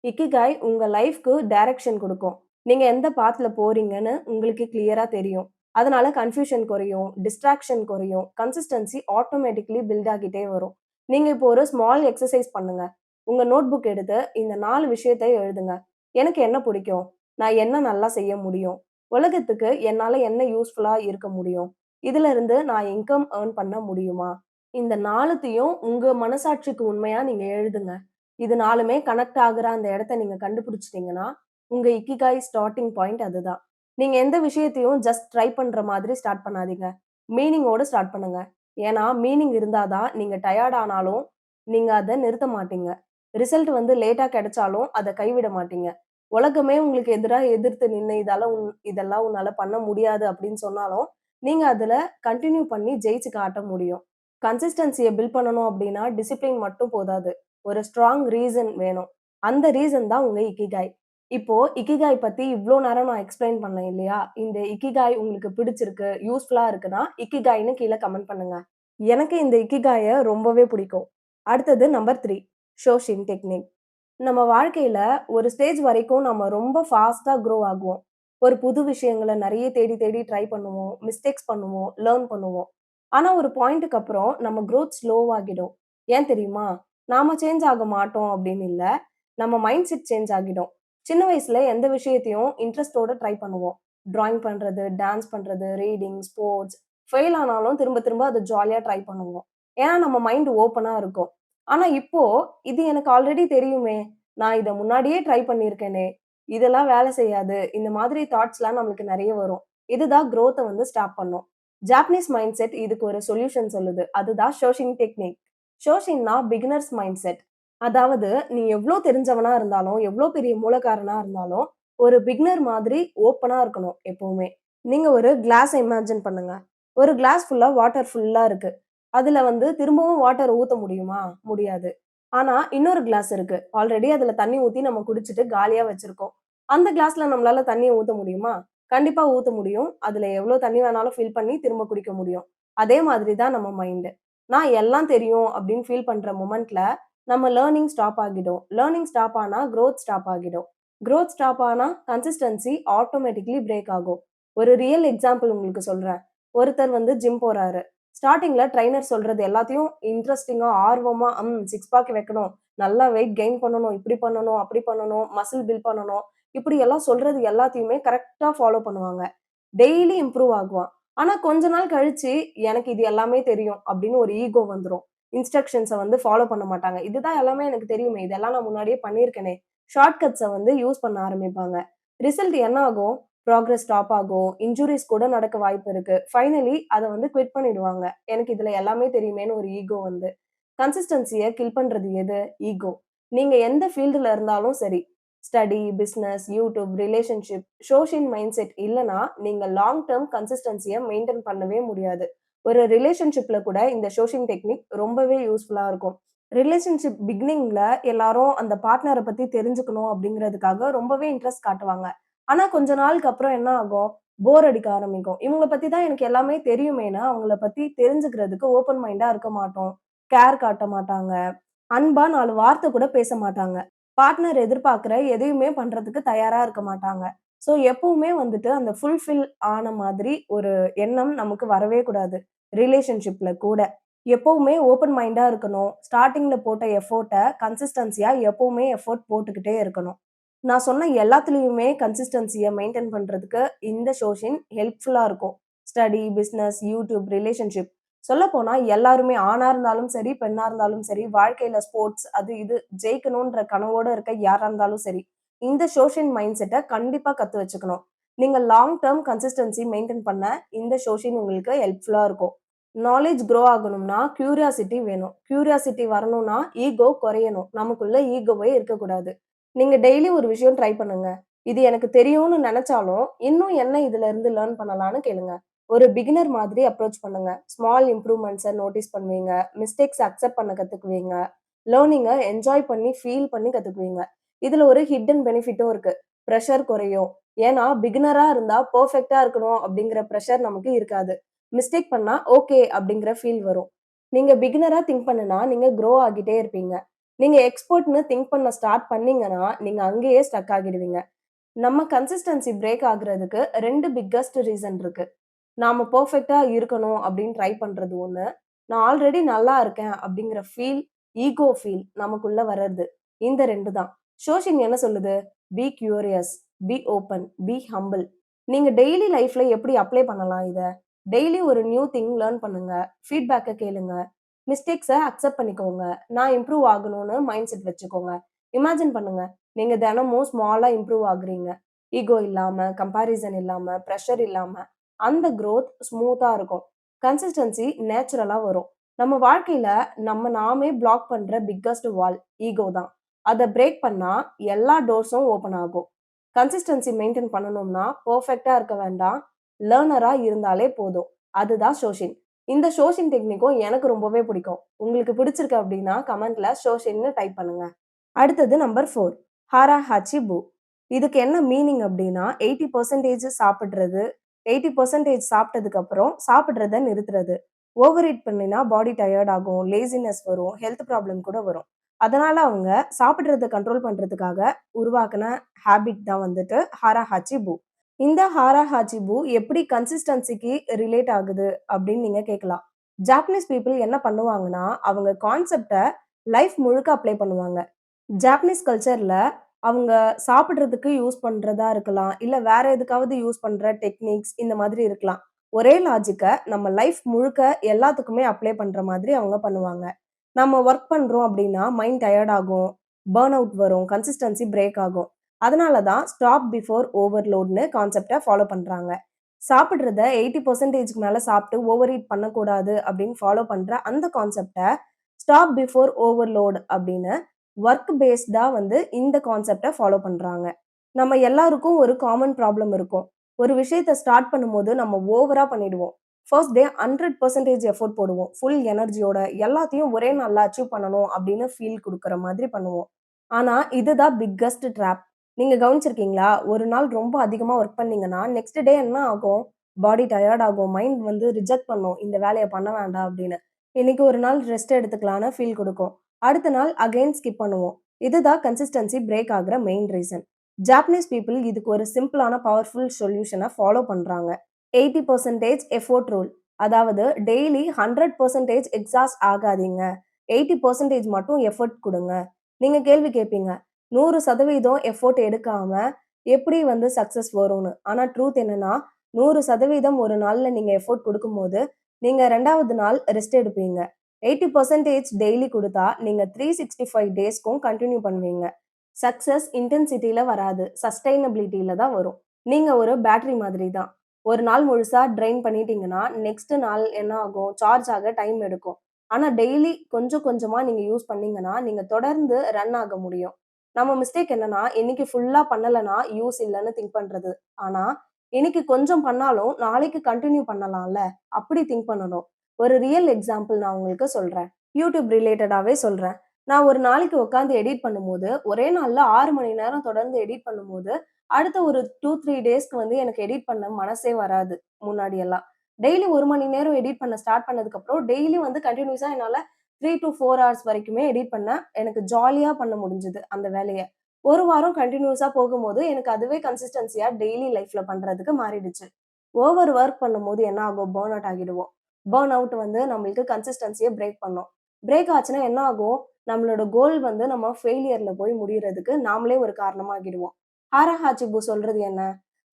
இக்கிகாய் உங்க லைஃப்க்கு டைரக்ஷன் குடுக்கும். நீங்க எந்த பாத்ல போறீங்கன்னு உங்களுக்கு கிளியரா தெரியும். அதனால கன்ஃப்யூஷன் குறையும், டிஸ்ட்ராக்ஷன் குறையும், கன்சிஸ்டன்சி ஆட்டோமேட்டிக்கலி பில்ட் ஆகிட்டே வரும். நீங்க இப்போ ஒரு ஸ்மால் எக்சர்சைஸ் பண்ணுங்க. உங்க நோட் புக் எடுத்து இந்த 4 விஷயத்த எழுதுங்க. எனக்கு என்ன பிடிக்கும்? நான் என்ன நல்லா செய்ய முடியும்? உலகத்துக்கு என்னால என்ன யூஸ்ஃபுல்லா இருக்க முடியும்? இதிலிருந்து நான் இன்கம் ஏர்ன் பண்ண முடியுமா? இந்த 4த்தையும் உங்க மனசாட்சிக்கு உண்மையா நீங்க எழுதுங்க. இது 4மே கனெக்ட் ஆகுற அந்த இடத்த நீங்க கண்டுபிடிச்சுட்டீங்கன்னா, உங்க இக்கிகாய் ஸ்டார்ட்டிங் பாயிண்ட் அதுதான். நீங்க எந்த விஷயத்தையும் ஜஸ்ட் ட்ரை பண்ற மாதிரி ஸ்டார்ட் பண்ணாதீங்க. மீனிங்கோட ஸ்டார்ட் பண்ணுங்க. ஏன்னா, மீனிங் இருந்தா தான் நீங்க டயர்ட் ஆனாலும், நீங்க அத நிறுத்த மாட்டீங்க. ரிசல்ட் வந்து லேட்டா கிடைச்சாலும் அத கைவிட மாட்டீங்க. உலகமே உங்களுக்கு எதிரா எதிர்த்து நின்னு இதெல்லாம் உன்னால பண்ண முடியாது அப்படின்னு சொன்னாலும், நீங்க அதுல கன்டின்யூ பண்ணி ஜெயிச்சு காட்ட முடியும். கன்சிஸ்டன்சிய பில்ட் பண்ணணும் அப்படின்னா, டிசிப்ளின் மட்டும் போதாது. ஒரு ஸ்ட்ராங் ரீசன் வேணும். அந்த ரீசன் தான் உங்க இக்கிகாய். இப்போ இக்கிகாய் பத்தி இவ்ளோ நேரம் நான் எக்ஸ்ப்ளைன் பண்ணேன் இல்லையா? இந்த இக்கிகாய் உங்களுக்கு பிடிச்சிருக்கு, யூஸ்ஃபுல்லா இருக்குன்னா, இக்கிகாய்ன்னு கீழ கமெண்ட் பண்ணுங்க. எனக்கு இந்த இக்கிகாய ரொம்பவே பிடிக்கும். அடுத்தது நம்பர் 3 ஷோஷின் டெக்னிக். நம்ம வாழ்க்கையில ஒரு ஸ்டேஜ் வரைக்கும் நம்ம ரொம்ப ஃபாஸ்ட்டா குரோ ஆகுவோம். ஒரு புது விஷயங்கள நெறைய தேடி தேடி ட்ரை பண்ணுவோம். மிஸ்டேக்ஸ் பண்ணுவோம். லேர்ன் பண்ணுவோம். ஆனா ஒரு பாயிண்ட்க்கு அப்புறம் நம்ம குரோத் ஸ்லோவாகிடும். ஏன் தெரியுமா? நாம சேஞ்ச் ஆக மாட்டோம் அப்படின்னு இல்ல. நம்ம மைண்ட் செட் சேஞ்ச் ஆகிடும். சின்ன வயசுல எந்த விஷயத்தையும் இன்ட்ரெஸ்ட்டோட ட்ரை பண்ணுவோம். டிராயிங் பண்றது, டான்ஸ் பண்றது, ரீடிங், ஸ்போர்ட்ஸ். ஃபெயில் ஆனாலும் திரும்ப திரும்ப அத ஜாலியா ட்ரை பண்ணுவோம். ஏன்னா நம்ம மைண்ட் ஓப்பனா இருக்கும். ஆனா இப்போ, இது எனக்கு ஆல்ரெடி தெரியுமே! நான் இத முன்னாடியே ட்ரை பண்ணியிருக்கேனே! இதெல்லாம் வேலை செய்யாது. இந்த மாதிரி தாட்ஸ்லாம் நம்மளுக்கு நெறைய வரும். இதுதான் குரோத்த வந்து ஸ்டாப் பண்ணும். ஜாப்பனீஸ் மைண்ட் செட் இதுக்கு ஒரு சொல்யூஷன் சொல்லுது. அதுதான் ஷோஷின் டெக்னிக். ஷோஷின்னா பிகினர்ஸ் மைண்ட் செட். அதாவது நீ எவ்ளோ தெரிஞ்சவனா இருந்தாலும், எவ்ளோ பெரிய மூலக்காரனா இருந்தாலும், ஒரு பிகினர் மாதிரி ஓப்பனா இருக்கணும் எப்பவுமே. நீங்க ஒரு கிளாஸ இமேஜின் பண்ணுங்க. ஒரு கிளாஸ் ஃபுல்லா வாட்டர் ஃபுல்லா இருக்கு. அதுல வந்து திரும்பவும் வாட்டர் ஊத்த முடியுமா? முடியாது. ஆனா, இன்னொரு கிளாஸ் இருக்கு. ஆல்ரெடி அதுல தண்ணி ஊத்தி நம்ம குடிச்சுட்டு காலியா வச்சிருக்கோம். அந்த கிளாஸ்ல நம்மளால தண்ணீய ஊத்த முடியுமா? கண்டிப்பா ஊத்த முடியும். அதுல எவ்ளோ தண்ணி வேணாலும் ஃபில் பண்ணி திரும்ப குடிக்க முடியும். அதே மாதிரி தான் நம்ம மைண்ட். நான் எல்லாம் தெரியும் அப்படின்னு ஃபீல் பண்ற மொமெண்ட்ல நம்ம லேர்னிங் ஸ்டாப் ஆகிடும். லேர்னிங் ஸ்டாப் ஆனா குரோத் ஸ்டாப் ஆகிடும். குரோத் ஸ்டாப் ஆனா கன்சிஸ்டன்சி ஆட்டோமேட்டிக்கலி பிரேக் ஆகும். ஒரு ரியல் எக்ஸாம்பிள் உங்களுக்கு சொல்றேன். ஒருத்தர் வந்து ஜிம் போறாரு. ஸ்டார்ட்டிங்ல ட்ரெய்னர் சொல்றது எல்லாத்தையும் இன்ட்ரஸ்டிங்கா, ஆர்வமா, சிக்ஸ் பேக் வைக்கணும், நல்லா வெயிட் கெயின் பண்ணணும், இப்படி பண்ணணும், அப்படி பண்ணணும், மசில் பில்ட் பண்ணணும். இப்படி எல்லாம் சொல்றது எல்லாத்தையுமே கரெக்ட்டா ஃபாலோ பண்ணுவாங்க. டெய்லி இம்ப்ரூவ் ஆகுவான். ஆனா கொஞ்ச நாள் கழிச்சு, எனக்கு இது எல்லாமே தெரியும் அப்படின்னு ஒரு ஈகோ வந்துரும். இன்ஸ்ட்ரக்ஷன்ஸ வந்து ஃபாலோ பண்ண மாட்டாங்க. இதுதான் எல்லாமே எனக்கு தெரியுமே! இதெல்லாம் நான் முன்னாடியே பண்ணியிருக்கனே! ஷார்ட் கட்ஸ வந்து யூஸ் பண்ண ஆரம்பிப்பாங்க. ரிசல்ட் என்ன ஆகும்? புரோகிரஸ் ஸ்டாப் ஆகும். இன்ஜுரீஸ் கூட நடக்க வாய்ப்பு இருக்கு. ஃபைனலி அத வந்து குவிட் பண்ணிடுவாங்க. எனக்கு இதுல எல்லாமே தெரியுமேன்னு ஒரு ஈகோ வந்து. கன்சிஸ்டன்ஸிய கில் பண்றது எது? ஈகோ. நீங்க எந்த ஃபீல்டுல இருந்தாலும் சரி, study, business, YouTube, relationship, social mind set இல்லன்னா, நீங்க லாங் டெர்ம் கன்சிஸ்டன்ஸிய மெயின்டெயின் பண்ணவே முடியாது. ஒரு ரிலேஷன்ஷிப்ல கூட இந்த சோஷியல் டெக்னிக் ரொம்பவே யூஸ்ஃபுல்லா இருக்கும். ரிலேஷன்ஷிப் பிகினிங்ல எல்லாரும் அந்த பார்ட்னர பத்தி தெரிஞ்சுக்கணும் அப்படிங்கிறதுக்காக ரொம்பவே இன்ட்ரெஸ்ட் காட்டுவாங்க. ஆனா கொஞ்ச நாளுக்கு அப்புறம் என்ன ஆகும்? போர் அடிக்க ஆரம்பிக்கும். இவங்கள பத்தி தான் எனக்கு எல்லாமே தெரியுமேன்னு, அவங்கள பத்தி தெரிஞ்சுக்கிறதுக்கு ஓப்பன் மைண்டா இருக்க மாட்டோம். கேர் காட்ட மாட்டாங்க. அன்பா 4 வார்த்தை கூட பேச மாட்டாங்க. பார்ட்னர் எதிர்பார்க்கிற எதையுமே பண்றதுக்கு தயாரா இருக்க மாட்டாங்க. ஸோ எப்பவுமே வந்துட்டு அந்த ஃபுல்ஃபில் ஆன மாதிரி ஒரு எண்ணம் நமக்கு வரவே கூடாது. ரிலேஷன்ஷிப்ல கூட. எப்பவுமே ஓப்பன் மைண்டா இருக்கணும். ஸ்டார்ட்டிங்ல போட்ட எஃபோர்ட்ட கன்சிஸ்டன்ஸியா எப்பவுமே எஃபோர்ட் போட்டுக்கிட்டே இருக்கணும். நான் சொன்ன எல்லாத்துலயுமே கன்சிஸ்டன்ஸிய மெயின்டெயின் பண்றதுக்கு இந்த சோஷியன் ஹெல்ப்ஃபுல்லா இருக்கும். ஸ்டடி, பிசினஸ், யூடியூப், ரிலேஷன்ஷிப் சொல்லப்போனா எல்லாருமே ஆணா இருந்தாலும் சரி, பெண்ணா இருந்தாலும் சரி, வாழ்க்கையில ஸ்போர்ட்ஸ் அது இது ஜெயிக்கணுன்ற கனவோட இருக்க யாரா இருந்தாலும் சரி, இந்த சோஷியல் மைண்ட் செட்ட கண்டிப்பா கத்து வச்சுக்கணும். நீங்க லாங் டெர்ம் கன்சிஸ்டன்சி மெயின்டெயின் பண்ண இந்த சோஷியன் உங்களுக்கு ஹெல்ப்ஃபுல்லா இருக்கும். நாலேட்ஜ் குரோ ஆகணும்னா கியூரியாசிட்டி வேணும். கியூரியாசிட்டி வரணும்னா ஈகோ குறையணும். நமக்குள்ள ஈகோவே இருக்கக்கூடாது. நீங்க டெய்லி ஒரு விஷயம் ட்ரை பண்ணுங்க. இது எனக்கு தெரியும்னு நெனச்சாலும், இன்னும் என்ன இதுல இருந்து லேர்ன் பண்ணலான்னு கேளுங்க. ஒரு பிகினர் மாதிரி அப்ரோச் பண்ணுங்க. ஸ்மால் இம்ப்ரூவ்மெண்ட்ஸ நோட்டீஸ் பண்ணுவீங்க. மிஸ்டேக்ஸ அக்செப்ட் பண்ண கத்துக்குவீங்க. லேர்னிங்க என்ஜாய் பண்ணி, ஃபீல் பண்ணி கத்துக்குவீங்க. இதுல ஒரு ஹிட்டன் பெனிஃபிட்டும் இருக்கு. பிரஷர் குறையும். ஏன்னா, பிகினரா இருந்தா பெர்ஃபெக்ட்டா இருக்கணும் அப்படிங்கிற பிரஷர் நமக்கு இருக்காது. மிஸ்டேக் பண்ணா ஓகே அப்படிங்கிற ஃபீல் வரும். நீங்க பிகினரா திங்க் பண்ணுனா, நீங்க குரோ ஆகிட்டே இருப்பீங்க. நீங்க எக்ஸ்பெர்ட்ன்னு திங்க் பண்ண ஸ்டார்ட் பண்ணீங்கன்னா, நீங்க அங்கேயே ஸ்டக் ஆகிடுவீங்க. நம்ம கன்சிஸ்டன்சி பிரேக் ஆகுறதுக்கு 2 பிக்கஸ்ட் ரீசன் இருக்கு. நாம பெர்ஃபெக்ட்டா இருக்கணும் அப்படின்னு ட்ரை பண்றது ஒண்ணு. நான் ஆல்ரெடி நல்லா இருக்கேன் அப்படிங்கிற ஈகோ ஃபீல் நமக்குள்ள வர்றது. இந்த 2 தான். சோஷியன் என்ன சொல்லுது? Be curious, be open, be humble. நீங்க டெய்லி லைஃப்ல எப்படி அப்ளை பண்ணலாம் இத? டெய்லி ஒரு நியூ திங் லேர்ன் பண்ணுங்க. ஃபீட்பேக்க கேளுங்க. மிஸ்டேக்ஸ அக்செப்ட் பண்ணிக்கோங்க. நான் இம்ப்ரூவ் ஆகணும்னு மைண்ட் செட் வச்சுக்கோங்க. இமேஜின் பண்ணுங்க. நீங்க தினமும் ஸ்மாலா இம்ப்ரூவ் ஆகுறீங்க. ஈகோ இல்லாம, கம்பேரிசன் இல்லாம, பிரஷர் இல்லாம. அந்த குரோத் ஸ்மூத்தா இருக்கும். கன்சிஸ்டன்சி நேச்சுரலா வரும். நம்ம வாழ்க்கையில நாமே பிளாக் பண்ற பிக்கஸ்ட் வால் ஈகோ தான். அத பிரேக் பண்ணா எல்லா டோர்ஸும் ஓப்பன் ஆகும். கன்சிஸ்டன்சி மெயின்டெயின் பண்ணணும்னா பெர்ஃபெக்ட்டா இருக்க வேண்டாம். லேர்னரா இருந்தாலே போதும். அதுதான் சோஷின். இந்த சோஷின் டெக்னிக்கும் எனக்கு ரொம்பவே பிடிக்கும். உங்களுக்கு பிடிச்சிருக்கு அப்டின்னா கமெண்ட்ல சோஷின்னு டைப் பண்ணுங்க. அடுத்தது நம்பர் 4 ஹாரா ஹாச்சி பூ. இதுக்கு என்ன மீனிங் அப்டின்னா 80% சாப்பிடுறது, 80% சாப்பிட்டதுக்கு அப்புறம் சாப்பிடுறத நிறுத்துறது. ஓவர் ஈட் பண்ணினா பாடி டயர்ட் ஆகும், லேசினஸ் வரும், ஹெல்த் ப்ராப்ளம் கூட வரும். அதனால அவங்க சாப்பிடுறத கண்ட்ரோல் பண்றதுக்காக உருவாக்குன ஹேபிட் தான் வந்துட்டு ஹாரா ஹாச்சி பூ. இந்த ஹாரா ஹாச்சி பூ எப்படி கன்சிஸ்டன்சிக்கு ரிலேட் ஆகுது அப்படின்னு நீங்க கேட்கலாம். ஜாப்பனீஸ் பீப்பிள் என்ன பண்ணுவாங்கன்னா, அவங்க கான்செப்ட்ட லைஃப் முழுக்க அப்ளை பண்ணுவாங்க. ஜாப்பனீஸ் கல்ச்சர்ல அவங்க சாப்பிடுறதுக்கு யூஸ் பண்றதா இருக்கலாம். இல்ல வேற எதுக்காவது யூஸ் பண்ற டெக்னிக்ஸ் இந்த மாதிரி இருக்கலாம். ஒரே லாஜிக்க நம்ம லைஃப் முழுக்க எல்லாத்துக்குமே அப்ளை பண்ற மாதிரி அவங்க பண்ணுவாங்க. நம்ம வொர்க் பண்றோம் அப்டின்னா மைண்ட் டயர்ட் ஆகும், பர்ன் அவுட் வரும், கன்சிஸ்டன்சி பிரேக் ஆகும். அதனால தான் ஸ்டாப் பிஃபோர் ஓவர்லோட்ன்னு கான்செப்ட்ட ஃபாலோ பண்றாங்க. சாப்பிடுறத 80%க்கு மேல சாப்பிட்டு ஓவர் ஈட் பண்ணக்கூடாது அப்படின்னு ஃபாலோ பண்ற அந்த கான்செப்ட்ட ஸ்டாப் பிஃபோர் ஓவர்லோட் அப்படின்னு ஒர்க் பேஸ்டா வந்து இந்த கான்செப்ட்ட ஃபாலோ பண்றாங்க. நம்ம எல்லாருக்கும் ஒரு காமன் ப்ராப்ளம் இருக்கும். ஒரு விஷயத்த ஸ்டார்ட் பண்ணும்போது நம்ம ஓவரா பண்ணிடுவோம். ஃபர்ஸ்ட் டே 100% எஃபோர்ட் போடுவோம். ஃபுல் எனர்ஜியோட எல்லாத்தையும் ஒரே நாள்ல அச்சீவ் பண்ணணும் அப்படின்னு ஃபீல் குடுக்குற மாதிரி பண்ணுவோம். ஆனா இதுதான் பிக்கஸ்ட் ட்ராப். நீங்க கவனிச்சிருக்கீங்களா? ஒரு நாள் ரொம்ப அதிகமா ஒர்க் பண்ணீங்கன்னா, நெக்ஸ்ட் டே என்ன ஆகும்? பாடி டயர்ட் ஆகும். மைண்ட் வந்து ரிஜெக்ட் பண்ணும். இந்த வேலைய பண்ண வேண்டாம் அப்படின்னு. இன்னைக்கு ஒரு நாள் ரெஸ்ட் எடுத்துக்கலான்னு ஃபீல் குடுக்கும். அடுத்த நாள் அகைன் ஸ்கிப் பண்ணுவோம். இதுதான் கன்சிஸ்டன்சி பிரேக் ஆகுற மெயின் ரீசன். ஜாப்பனீஸ் பீப்பிள் இதுக்கு ஒரு சிம்பிளான பவர்ஃபுல் சொல்யூஷன ஃபாலோ பண்றாங்க. 80% எஃபோர்ட் ரூல். அதாவது டெய்லி 100% எக்ஸாஸ்ட் ஆகாதீங்க. 80% மட்டும் எஃபோர்ட் குடுங்க. நீங்க கேள்வி கேட்பீங்க. 100% எஃபோர்ட் எடுக்காம எப்படி வந்து சக்சஸ் வரும்னு. ஆனா ட்ரூத் என்னன்னா, 100% ஒரு நாள்ல நீங்க எஃபோர்ட் குடுக்கும்போது, நீங்க 2வது நாள் ரெஸ்ட் எடுப்பீங்க. 80% டெய்லி குடுத்தா, நீங்க 365 டேஸ்க்கும் கன்டின்யூ பண்ணுவீங்க. சக்சஸ் இன்டென்சிட்டில வராது. சஸ்டெய்னபிலிட்டில தான் வரும். நீங்க ஒரு பேட்டரி மாதிரி தான். ஒரு நாள் முழுசா ட்ரெயின் பண்ணிட்டீங்கன்னா, நெக்ஸ்ட் நாள் என்ன ஆகும்? சார்ஜ் ஆக டைம் எடுக்கும். ஆனா டெய்லி கொஞ்சம் கொஞ்சமா நீங்க யூஸ் பண்ணீங்கன்னா, நீங்க தொடர்ந்து ரன் ஆக முடியும். நம்ம மிஸ்டேக் என்னன்னா, இன்னைக்கு ஃபுல்லா பண்ணலன்னா யூஸ் இல்லன்னு திங்க் பண்றது. ஆனா, இன்னைக்கு கொஞ்சம் பண்ணாலும் நாளைக்கு கன்டின்யூ பண்ணலாம்ல. அப்படி திங்க் பண்ணணும். ஒரு ரியல் எக்ஸாம்பிள் நான் உங்களுக்கு சொல்றேன். YouTube ரிலேட்டடாவே சொல்றேன். நான் ஒரு நாளைக்கு உட்கார்ந்து எடிட் பண்ணும்போது, ஒரே நாள்ல 6 மணி நேரம் தொடர்ந்து எடிட் பண்ணும்போது, அடுத்த ஒரு 2, 3 டேஸ்க்கு வந்து எனக்கு எடிட் பண்ண மனசே வராது, முன்னாடியெல்லாம். டெய்லி 1 மணி நேரம் எடிட் பண்ண ஸ்டார்ட் பண்ணதுக்கப்புறம், டெய்லி வந்து கன்டினியூஸா என்னால 3 டூ 4 ஹார்ஸ் வரைக்குமே எடிட் பண்ணேன். எனக்கு ஜாலியா பண்ண முடிஞ்சது அந்த வேலைய. 1 வாரம் கன்டினியூஸா போகும்போது, எனக்கு அதுவே கன்சிஸ்டன்ஸியா டெய்லி லைஃப்ல பண்றதுக்கு மாறிடுச்சு. ஓவர் ஒர்க் பண்ணும்போது என்ன ஆகும்? பர்ன் அவுட் ஆகிடுவோம். பர்ன் அவுட் வந்து நம்மளுக்கு கன்சிஸ்டன்ஸிய பிரேக் பண்ணும். பிரேக் ஆச்சுன்னா என்ன ஆகும்? நம்மளோட கோல் வந்து நம்ம ஃபெயிலியர்ல போய் முடியறதுக்கு நாமளே ஒரு காரணமாகிடுவோம். ஹாரஹாச்சிபு சொல்றது என்ன?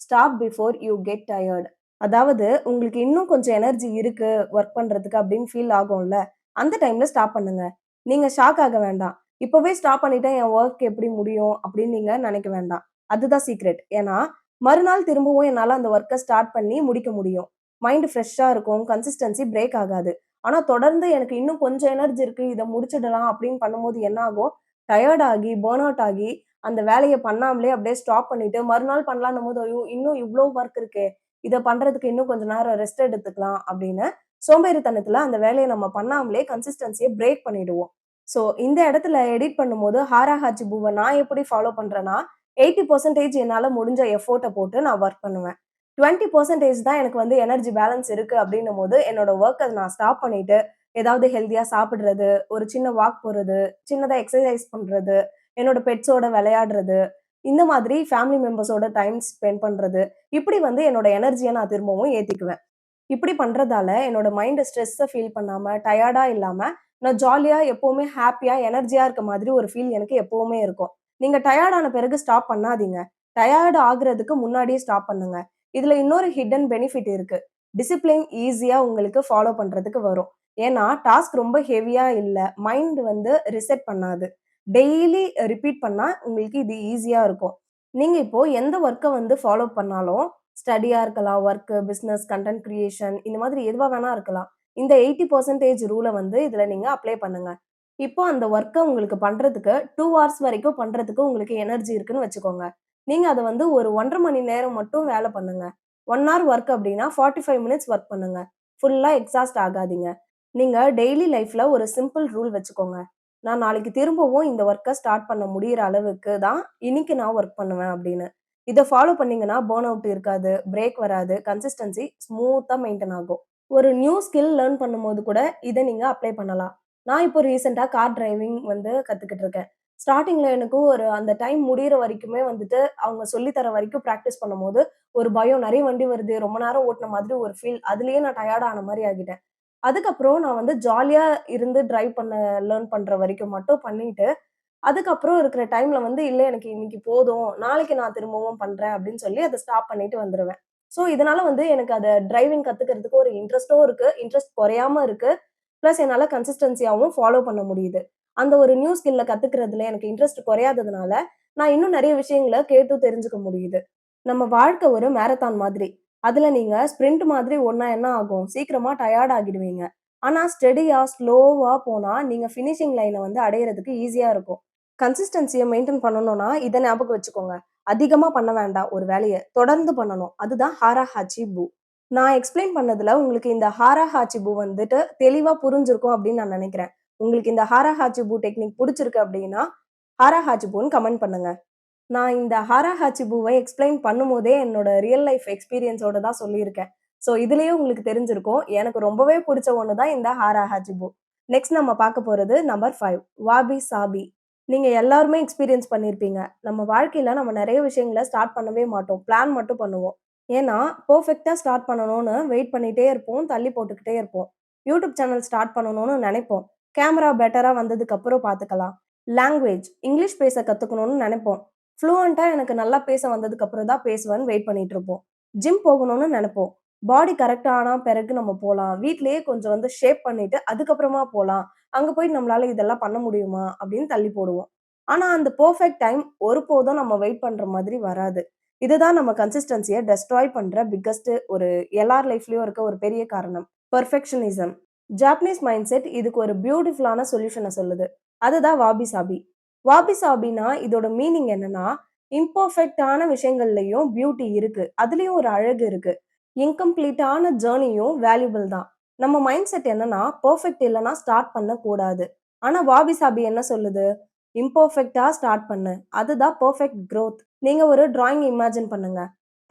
Stop before you get tired. அதாவது உங்களுக்கு இன்னும் கொஞ்சம் எனர்ஜி இருக்கு ஒர்க் பண்றதுக்கு அப்படின்னு ஃபீல் ஆகும்ல. அந்த டைம்ல ஸ்டாப் பண்ணுங்க. நீங்க ஷாக் ஆக வேண்டாம். இப்பவே ஸ்டாப் பண்ணிட்டா என் வொர்க் எப்படி முடியும் அப்படின்னு நீங்க நினைக்க வேண்டாம். அதுதான் சீக்ரெட். ஏன்னா, மறுநாள் திரும்பவும் என்னால அந்த வொர்க்க ஸ்டார்ட் பண்ணி முடிக்க முடியும். மைண்ட் ஃப்ரெஷ்ஷா இருக்கும். கன்சிஸ்டன்சி பிரேக் ஆகாது. ஆனா தொடர்ந்து எனக்கு இன்னும் கொஞ்சம் எனர்ஜி இருக்கு. இத முடிச்சிடலாம் அப்படின்னு பண்ணும்போது என்ன ஆகும்? டயர்ட் ஆகி, பர்ன் அவுட் ஆகி, அந்த வேலைய பண்ணாமலே அப்படியே ஸ்டாப் பண்ணிட்டு, மறுநாள் பண்ணலான்னும்போது, ஐயோ! இன்னும் இவ்ளோ வொர்க் இருக்கே. இத பண்றதுக்கு இன்னும் கொஞ்ச நேரம் ரெஸ்ட் எடுத்துக்கலாம் அப்படின்னு, சோம்பேறித்தனத்துல அந்த வேலைய நம்ம பண்ணாமலே கன்சிஸ்டன்சிய பிரேக் பண்ணிடுவோம். ஸோ இந்த இடத்துல எடிட் பண்ணும்போது ஹாராஹாச்சிபுவ நான் எப்படி ஃபாலோ பண்றேன்னா, 80% என்னால முடிஞ்ச எஃபோர்ட்ட போட்டு நான் வொர்க் பண்ணுவேன். 20% தான் எனக்கு வந்து எனர்ஜி பேலன்ஸ் இருக்கு அப்படின்னும்போது, என்னோட வொர்க்க நான் ஸ்டாப் பண்ணிட்டு, ஏதாவது ஹெல்த்தியா சாப்பிடுறது, ஒரு சின்ன வாக் போறது, சின்னதா எக்சர்சைஸ் பண்றது, என்னோட பெட்ஸோட விளையாடுறது, இந்த மாதிரி ஃபேமிலி மெம்பர்ஸோட டைம் ஸ்பெண்ட் பண்றது, இப்படி வந்து என்னோட எனர்ஜிய நான் திரும்பவும் ஏத்திக்குவேன். இப்படி பண்றதால என்னோட மைண்ட் ஸ்ட்ரெஸ்ஸ ஃபீல் பண்ணாம, டயர்டா இல்லாம, நான் ஜாலியா எப்பவுமே ஹேப்பியா, எனர்ஜியா இருக்க மாதிரி ஒரு ஃபீல் எனக்கு எப்பவுமே இருக்கும். நீங்க டயர்ட் ஆன பிறகு ஸ்டாப் பண்ணாதீங்க. டயர்ட் ஆகுறதுக்கு முன்னாடியே ஸ்டாப் பண்ணுங்க. இதுல இன்னொரு ஹிட்டன் பெனிஃபிட் இருக்கு. டிசிப்ளின் ஈஸியா உங்களுக்கு ஃபாலோ பண்றதுக்கு வரும். ஏன்னா, டாஸ்க் ரொம்ப ஹெவியா இல்ல. மைண்ட் வந்து ரிசெட் பண்ணாது. டெய்லி ரிப்பீட் பண்ணா உங்களுக்கு இது ஈஸியா இருக்கும். நீங்க இப்போ எந்த வொர்க்க வந்து ஃபாலோ பண்ணாலும் ஸ்டடியா இருக்கலாம், வொர்க்கு, பிசினஸ், கன்டென்ட் கிரியேஷன் இந்த மாதிரி எதுவா வேணா இருக்கலாம். இந்த 80% ரூல வந்து இதுல நீங்க அப்ளை பண்ணுங்க. இப்போ அந்த வொர்க்க உங்களுக்கு பண்றதுக்கு 2 ஹார்ஸ் வரைக்கும் பண்றதுக்கு உங்களுக்கு எனர்ஜி இருக்குன்னு வச்சுக்கோங்க. நீங்க அத வந்து ஒரு 1 1/2 மணி நேரம் மட்டும் வேல பண்ணுங்க. 1 ஹவர் வொர்க் அப்டின்னா 45 மினிட்ஸ் வொர்க் பண்ணுங்க. ஃபுல்லா எக்ஸாஸ்ட் ஆகாதீங்க. நீங்க டெய்லி லைஃப்ல ஒரு சிம்பிள் ரூல் வச்சுக்கோங்க. நான் நாளைக்கு திரும்பவும் இந்த வொர்க்க ஸ்டார்ட் பண்ண முடியிற அளவுக்கு தான் இன்னைக்கு நான் வொர்க் பண்ணுவேன் அப்படின்னு. இத ஃபாலோ பண்ணீங்கன்னா, பர்ன் அவுட் இருக்காது, பிரேக் வராது, கன்சிஸ்டன்சி ஸ்மூத்தா மெயின்டெயின் ஆகும். ஒரு நியூ ஸ்கில் லேர்ன் பண்ணும்போது கூட இத நீங்க அப்ளை பண்ணலாம். நான் இப்போ ரீசென்ட்டா கார் டிரைவிங் வந்து கத்துக்கிட்டு இருக்கேன். ஸ்டார்ட்டிங்ல எனக்கு ஒரு அந்த டைம் முடியிற வரைக்குமே வந்துட்டு, அவங்க சொல்லி தர வரைக்கும் பிராக்டிஸ் பண்ணும்போது, ஒரு பயம் நெறைய வண்டி வருது, ரொம்ப நேரம் ஓட்டுன மாதிரி ஒரு ஃபீல். அதிலேயே நான் டயர்ட் ஆன மாரி ஆகிட்டேன். அதுக்கப்புறம் நான் வந்து ஜாலியா இருந்து டிரைவ் பண்ண லேர்ன் பண்ற வரைக்கும் மட்டும் பண்ணிட்டு, அதுக்கப்புறம் இருக்கிற டைம்ல வந்து, "இல்ல எனக்கு இன்னைக்கு போதும். நாளைக்கு நான் திரும்பவும் பண்றேன்." அப்படின்னு சொல்லி அத ஸ்டாப் பண்ணிட்டு வந்துருவேன். ஸோ, இதனால வந்து எனக்கு அத டிரைவிங் கத்துக்கிறதுக்கு ஒரு இன்ட்ரெஸ்ட்டும் இருக்கு. இன்ட்ரெஸ்ட் குறையாம இருக்கு. பிளஸ் என்னால கன்சிஸ்டன்ஸியாவும் ஃபாலோ பண்ண முடியுது. அந்த ஒரு நியூ ஸ்கில்ல கத்துக்கிறதுல எனக்கு இன்ட்ரெஸ்ட் குறையாததுனால, நான் இன்னும் நெறைய விஷயங்கள கேட்டு தெரிஞ்சுக்க முடியுது. நம்ம வாழ்க்கை ஒரு மாரத்தான் மாதிரி. அதுல நீங்க ஸ்ப்ரிண்ட் மாதிரி ஓடுனா என்ன ஆகும்? சீக்கிரமா டயர்ட் ஆகிடுவீங்க. ஆனா ஸ்டெடியா, ஸ்லோவா போனா நீங்க ஃபினிஷிங் லைன வந்து அடையறதுக்கு ஈஸியா இருக்கும். கன்சிஸ்டன்சிய மெயின்டெயின் பண்ணணும்னா, இத ஞாபகம் வச்சுக்கோங்க. அதிகமா பண்ண வேண்டாம் ஒரு வேலைய. தொடர்ந்து பண்ணணும். அதுதான் ஹாரா ஹாச்சி பூ. நான் எக்ஸ்ப்ளைன் பண்ணதுல உங்களுக்கு இந்த ஹாரா ஹாச்சி பூ வந்துட்டு தெளிவா புரிஞ்சிருக்கும் அப்படின்னு நான் நெனைக்கிறேன். உங்களுக்கு இந்த ஹாரா ஹாச்சி பூ டெக்னிக் புடிச்சிருக்கு அப்படின்னா, ஹாரா ஹாச்சி பூன்னு கமெண்ட் பண்ணுங்க. நான் இந்த ஹாரா ஹாச்சிபுவை எக்ஸ்ப்ளைன் பண்ணும்போதே என்னோட ரியல் லைஃப் எக்ஸ்பீரியன்ஸோட தான் சொல்லியிருக்கேன். ஸோ இதுலயே உங்களுக்கு தெரிஞ்சிருக்கும். எனக்கு ரொம்பவே புடிச்ச ஒண்ணு தான் இந்த ஹாரா ஹாச்சிபு. நெக்ஸ்ட் நம்ம பார்க்க போறது நம்பர் 5 வாபி சாபி. நீங்க எல்லாருமே எக்ஸ்பீரியன்ஸ் பண்ணியிருப்பீங்க. நம்ம வாழ்க்கையில நம்ம நெறைய விஷயங்கள ஸ்டார்ட் பண்ணவே மாட்டோம். பிளான் மட்டும் பண்ணுவோம். ஏன்னா, பெர்ஃபெக்ட்டா ஸ்டார்ட் பண்ணணும்னு வெயிட் பண்ணிட்டே இருப்போம். தள்ளி போட்டுக்கிட்டே இருப்போம். யூடியூப் சேனல் ஸ்டார்ட் பண்ணணும்னு நெனைப்போம். கேமரா பெட்டரா வந்ததுக்கு அப்புறம் பார்த்துக்கலாம். லாங்குவேஜ் இங்கிலீஷ் பேச கத்துக்கணும்னு நெனைப்போம். ஃப்ளூயன்ட்டா எனக்கு நல்லா பேச வந்ததுக்கு அப்புறம் தான் பேசுவேன்னு வெயிட் பண்ணிட்டு இருப்போம். ஜிம் போகணும்னு நெனைப்போம். பாடி கரெக்ட்டா ஆனா பிறகு நம்ம போலாம். வீட்லயே கொஞ்சம் வந்து ஷேப் பண்ணிட்டு அதுக்கப்புறமா போலாம். அங்க போய் நம்மளால இதெல்லாம் பண்ண முடியுமா? அப்படின்னு தள்ளி போடுவோம். ஆனா அந்த பெர்ஃபெக்ட் டைம் ஒருபோதும் நம்ம வெயிட் பண்ற மாதிரி வராது. இதுதான் நம்ம கன்சிஸ்டன்சிய டெஸ்ட்ராய் பண்ற பிக்கஸ்ட் ஒரு எல்லார் லைஃப்லயும் இருக்க ஒரு பெரிய காரணம். பெர்ஃபெக்ஷனிசம். ஜாப்பனீஸ் மைண்ட் செட் இதுக்கு ஒரு பியூட்டிஃபுல்லான சொல்யூஷன சொல்லுது. அதுதான் வாபி சாபி. வாபி சாபின்னா இதோட மீனிங் என்னன்னா, இம்பெர்ஃபெக்ட்டான விஷயங்கள்லயும் பியூட்டி இருக்கு. அதுலயும் ஒரு அழகு இருக்கு. இன்கம்ப்ளீட்டான ஜர்னியும் வேல்யூபிள் தான். நம்ம மைண்ட் செட் என்னன்னா, பெர்ஃபெக்ட் இல்லன்னா ஸ்டார்ட் பண்ணக்கூடாது. ஆனா வாபி சாபி என்ன சொல்லுது? இம்பெர்ஃபெக்ட்டா ஸ்டார்ட் பண்ணு. அதுதான் பெர்ஃபெக்ட் குரோத். நீங்க ஒரு டிராயிங் இமேஜின் பண்ணுங்க.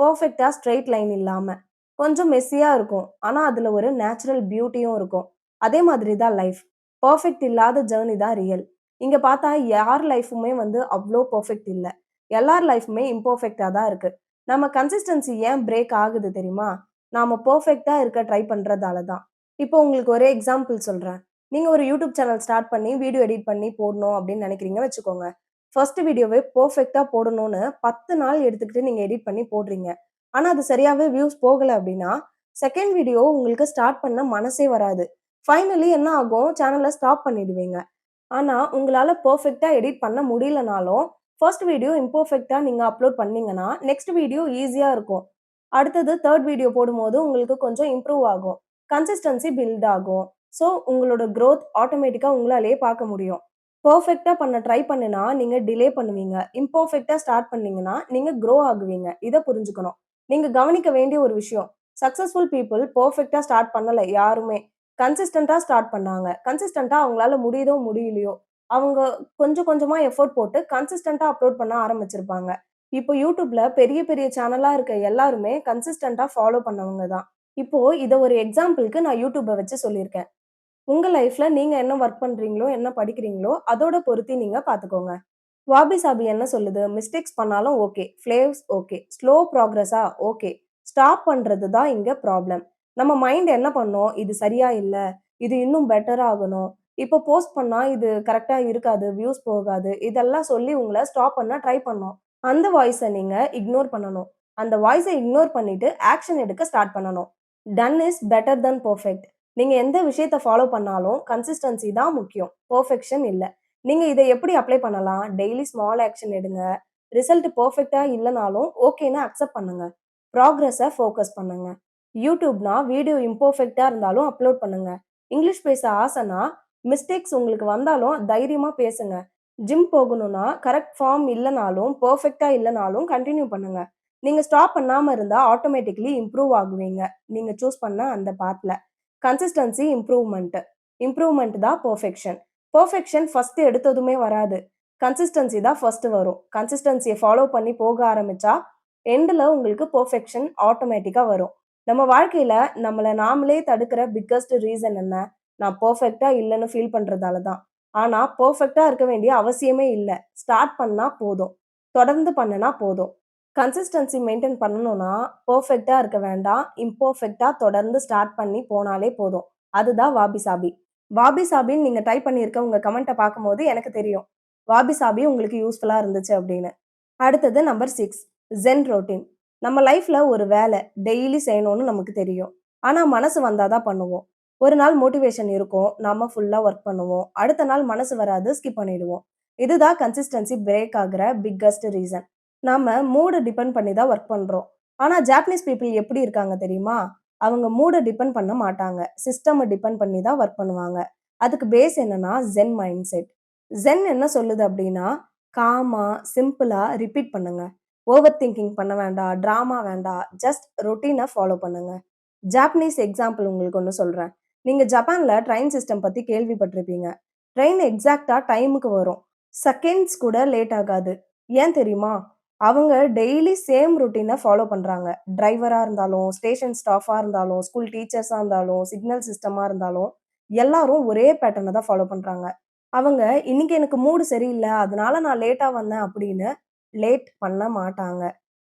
பெர்ஃபெக்ட்டா ஸ்ட்ரெய்ட் லைன் இல்லாம. கொஞ்சம் மெஸ்ஸியா இருக்கும். ஆனா அதுல ஒரு நேச்சுரல் பியூட்டியும் இருக்கும். அதே மாதிரி தான் லைஃப். பெர்ஃபெக்ட் இல்லாத ஜர்னி தான் ரியல். இங்க பார்த்தா யார் லைஃப்புமே வந்து அவ்ளோ பெர்ஃபெக்ட் இல்ல. எல்லார் லைஃப்புமே இம்பெர்ஃபெக்ட்டா தான் இருக்கு. நம்ம கன்சிஸ்டன்சி ஏன் பிரேக் ஆகுது தெரியுமா? நாம பெர்ஃபெக்ட்டா இருக்க ட்ரை பண்றதால தான். இப்போ உங்களுக்கு ஒரே எக்ஸாம்பிள் சொல்றேன். நீங்க ஒரு யூடியூப் சேனல் ஸ்டார்ட் பண்ணி வீடியோ எடிட் பண்ணி போடணும் அப்படின்னு நினைக்கிறீங்க வச்சுக்கோங்க. ஃபர்ஸ்ட் வீடியோவே பெர்ஃபெக்ட்டா போடணும்னு 10 நாள் எடுத்துக்கிட்டு நீங்க எடிட் பண்ணி போடுறீங்க. ஆனா அது சரியாவே வியூஸ் போகல அப்படின்னா, செகண்ட் வீடியோ உங்களுக்கு ஸ்டார்ட் பண்ண மனசே வராது. ஃபைனலி என்ன ஆகும்? சேனல ஸ்டாப் பண்ணிடுவீங்க. ஆனா, உங்களால பெர்ஃபெக்ட்டா எடிட் பண்ண முடியலனாலும், ஃபர்ஸ்ட் வீடியோ இம்பெர்ஃபெக்ட்டா நீங்க அப்லோட் பண்ணீங்கன்னா, நெக்ஸ்ட் வீடியோ ஈஸியா இருக்கும். அடுத்தது 3 வீடியோ போடும்போது உங்களுக்கு கொஞ்சம் இம்ப்ரூவ் ஆகும். கன்சிஸ்டன்சி பில்ட் ஆகும். ஸோ, உங்களோட குரோத் ஆட்டோமேட்டிக்கா உங்களாலேயே பார்க்க முடியும். பெர்ஃபெக்ட்டா பண்ண ட்ரை பண்ணுனா, நீங்க டிலே பண்ணுவீங்க. இம்பெர்ஃபெக்ட்டா ஸ்டார்ட் பண்ணீங்கன்னா, நீங்க குரோ ஆகுவீங்க. இத புரிஞ்சுக்கணும். நீங்க கவனிக்க வேண்டிய ஒரு விஷயம். சக்சஸ்ஃபுல் பீப்பிள் பெர்ஃபெக்ட்டா ஸ்டார்ட் பண்ணல யாருமே. கன்சிஸ்டன்ட்டா ஸ்டார்ட் பண்ணாங்க. கன்சிஸ்டன்ட்டா அவங்களால முடியுதோ, முடியலையோ, அவங்க கொஞ்சம் கொஞ்சமா எஃபோர்ட் போட்டு கன்சிஸ்டன்ட்டா அப்லோட் பண்ண ஆரம்பிச்சிருப்பாங்க. இப்போ YouTubeல பெரிய பெரிய சேனலா இருக்க எல்லாருமே கன்சிஸ்டன்ட்டா ஃபாலோ பண்ணவங்க தான். இப்போ இத ஒரு எக்ஸாம்பிள்க்கு நான் YouTubeஅ வச்சு சொல்லியிருக்கேன். உங்க லைஃப்ல நீங்க என்ன வொர்க் பண்றீங்களோ, என்ன படிக்கிறீங்களோ, அதோட பொருத்தி நீங்க பார்த்துக்கோங்க. வாபி சாபி என்ன சொல்லுது? மிஸ்டேக்ஸ் பண்ணாலும் ஓகே. Flaws okay. ஸ்லோ ப்ராக்ரஸா ஓகே. ஸ்டாப் பண்றது தான் இங்க ப்ராப்ளம். நம்ம மைண்ட் என்ன பண்ணும்? இது சரியா இல்ல. இது இன்னும் பெட்டரா ஆகணும். இப்போ போஸ்ட் பண்ணா இது கரெக்ட்டா இருக்காது. வியூஸ் போகாது. இதெல்லாம் சொல்லி உங்கள ஸ்டாப் பண்ண ட்ரை பண்ணும். அந்த வாய்ஸ நீங்க இக்னோர் பண்ணணும். அந்த வாய்ஸ இக்னோர் பண்ணிட்டு ஆக்ஷன் எடுக்க ஸ்டார்ட் பண்ணணும். Done is better than perfect. நீங்க எந்த விஷயத்த ஃபாலோ பண்ணாலும் கன்சிஸ்டன்சி தான் முக்கியம். பெர்ஃபெக்ஷன் இல்ல. நீங்க இத எப்படி அப்ளை பண்ணலாம்? டெய்லி ஸ்மால் ஆக்ஷன் எடுங்க. ரிசல்ட் பெர்ஃபெக்ட்டா இல்லனாலும் ஓகேன்னு அக்செப்ட் பண்ணுங்க. ப்ராக்ரஸ ஃபோக்கஸ் பண்ணுங்க. யூடியூப்னா வீடியோ இம்பெர்ஃபெக்ட்டா இருந்தாலும் அப்லோட் பண்ணுங்க. இங்கிலீஷ் பேச ஆசைனா, மிஸ்டேக்ஸ் உங்களுக்கு வந்தாலும் தைரியமா பேசுங்க. ஜிம் போகணும்னா கரெக்ட் ஃபார்ம் இல்லனாலும், பெர்ஃபெக்ட்டா இல்லனாலும் கன்டின்யூ பண்ணுங்க. நீங்க ஸ்டாப் பண்ணாம இருந்தா ஆட்டோமேட்டிக்கலி இம்ப்ரூவ் ஆகுவீங்க. நீங்க சூஸ் பண்ண அந்த பாத்ல. Consistency improvement. இம்ப்ரூவ்மென்ட் தான் பெர்ஃபெக்ஷன். பெர்ஃபெக்ஷன் ஃபர்ஸ்ட் எடுத்ததுமே வராது. கன்சிஸ்டன்சி தான் ஃபர்ஸ்ட் வரும். கன்சிஸ்டன்சிய ஃபாலோ பண்ணி போக ஆரம்பிச்சா, எண்டுல உங்களுக்கு பெர்ஃபெக்ஷன் ஆட்டோமேட்டிக்கா வரும். நம்ம வாழ்க்கையில நம்மள நாமளே தடுக்கிற பிக்கஸ்ட் ரீசன் என்ன? நான் பெர்ஃபெக்ட்டா இல்லன்னு ஃபீல் பண்றதால தான். ஆனா, பெர்ஃபெக்ட்டா இருக்க வேண்டிய அவசியமே இல்ல. ஸ்டார்ட் பண்ணா போதும். தொடர்ந்து பண்ணுனா போதும். கன்சிஸ்டன்சி மெயின்டெயின் பண்ணணும்னா, பெர்ஃபெக்ட்டா இருக்க வேண்டாம். இம்பெர்ஃபெக்ட்டா தொடர்ந்து ஸ்டார்ட் பண்ணி போனாலே போதும். அதுதான் வாபி சாபி. வாபி சாபின்னு நீங்க டைப் பண்ணியிருக்க உங்க கமெண்ட்ட பார்க்கும்போது எனக்கு தெரியும். வாபி சாபி உங்களுக்கு யூஸ்ஃபுல்லா இருந்துச்சு அப்படின்னு. அடுத்தது நம்பர் 6 ஜென் ரொட்டீன். நம்ம லைஃப்ல ஒரு வேலை டெய்லி செய்யணும்னு நமக்கு தெரியும். ஆனா மனசு வந்தா தான் பண்ணுவோம். ஒரு நாள் மோட்டிவேஷன் இருக்கும். நாம ஃபுல்லா வொர்க் பண்ணுவோம். அடுத்த நாள் மனசு வராது. ஸ்கிப் பண்ணிடுவோம். இதுதான் கன்சிஸ்டன்சி பிரேக் ஆகுற பிக்கஸ்ட் ரீசன். நாம மூட டிபெண்ட் பண்ணி தான் வொர்க் பண்றோம். ஆனா ஜாப்பனீஸ் பீப்பிள் எப்படி இருக்காங்க தெரியுமா? அவங்க மூட டிபெண்ட் பண்ண மாட்டாங்க. சிஸ்டம டிபெண்ட் பண்ணி தான் வொர்க் பண்ணுவாங்க. அதுக்கு பேஸ் என்னன்னா ஜென் மைண்ட் செட். ஜென் என்ன சொல்லுது அப்படின்னா, காமா, சிம்பிளா ரிப்பீட் பண்ணுங்க. ஓவர் திங்கிங் பண்ண வேண்டாம். டிராமா வேண்டாம். ஜஸ்ட் ரொட்டீன ஃபாலோ பண்ணுங்க. ஜாப்பனீஸ் எக்ஸாம்பிள் உங்களுக்கு ஒண்ணு சொல்றேன். நீங்க ஜப்பான்ல ட்ரெயின் சிஸ்டம் பத்தி கேள்விப்பட்டிருப்பீங்க. ட்ரெயின் எக்ஸாக்ட்டா டைமுக்கு வரும். செகண்ட்ஸ் கூட லேட் ஆகாது. ஏன் தெரியுமா? அவங்க டெய்லி சேம் ரொட்டீன ஃபாலோ பண்றாங்க. டிரைவரா இருந்தாலும், ஸ்டேஷன் ஸ்டாஃபா இருந்தாலும், ஸ்கூல் டீச்சர்ஸா இருந்தாலும், சிக்னல் சிஸ்டமா இருந்தாலும், எல்லாரும் ஒரே பேட்டர்ன தான் ஃபாலோ பண்றாங்க. அவங்க இன்னைக்கு எனக்கு மூடு சரியில்ல, அதனால நான் லேட்டா வந்தேன் அப்படின்னு லேட் பண்ண மாட்டாங்க.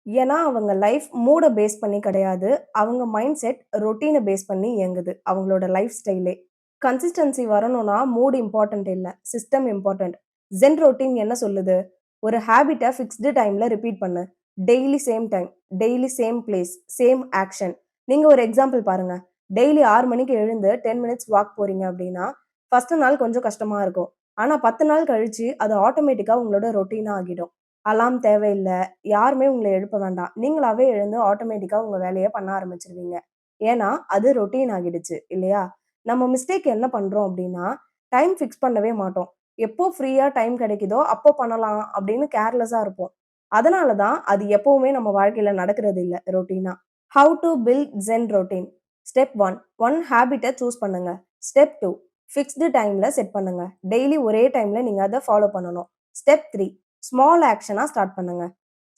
ஏன்னா, அவங்க லைஃப் மூட பேஸ் பண்ணி கிடையாது. அவங்க மைண்ட் செட் ரொட்டீன பேஸ் பண்ணி இயங்குது. அவங்களோட லைஃப் ஸ்டைலே. கன்சிஸ்டன்சி வரணும்னா மூட் இம்பார்ட்டன்ட் இல்ல. System important. ஜென் ரொட்டீன் என்ன சொல்லுது? ஒரு ஹேபிட்ட ஃபிக்ஸ்டு டைம்ல ரிப்பீட் பண்ணு. Daily same time, daily same place, same action. நீங்க ஒரு எக்ஸாம்பிள் பாருங்க. டெய்லி 6 மணிக்கு எழுந்து 10 மினிட்ஸ் வாக் போறீங்க அப்படின்னா, ஃபர்ஸ்ட் நாள் கொஞ்சம் கஷ்டமா இருக்கும். ஆனா 10 நாள் கழிச்சு அது ஆட்டோமேட்டிக்கா உங்களோட ரொட்டீனா ஆகிடும். அலார்ம் தேவையில்ல. யாருமே உங்கள எழுப்ப வேண்டாம். நீங்களாவே எழுந்து ஆட்டோமேட்டிக்கா உங்க வேலைய பண்ண ஆரம்பிச்சுருவீங்க. ஏன்னா, அது ரொட்டீன் ஆகிடுச்சு இல்லையா? நம்ம மிஸ்டேக் என்ன பண்றோம் அப்டின்னா, டைம் ஃபிக்ஸ் பண்ணவே மாட்டோம். எப்போ ஃப்ரீயா டைம் கிடைக்குதோ, அப்போ பண்ணலாம் அப்படின்னு கேர்லெஸ்ஸா இருப்போம். அதனால தான் அது எப்பவுமே நம்ம வாழ்க்கையில நடக்கிறது இல்ல ரொட்டீனா. How to build Zen routine. Step 1 1 ஹேபிட்ட சூஸ் பண்ணுங்க. ஸ்டெப் 2 ஃபிக்ஸ்டு டைம்ல செட் பண்ணுங்க. டெய்லி ஒரே டைம்ல நீங்க அத ஃபாலோ பண்ணணும். ஸ்டெப் 3 ஸ்மால் ஆக்ஷனா ஸ்டார்ட் பண்ணுங்க.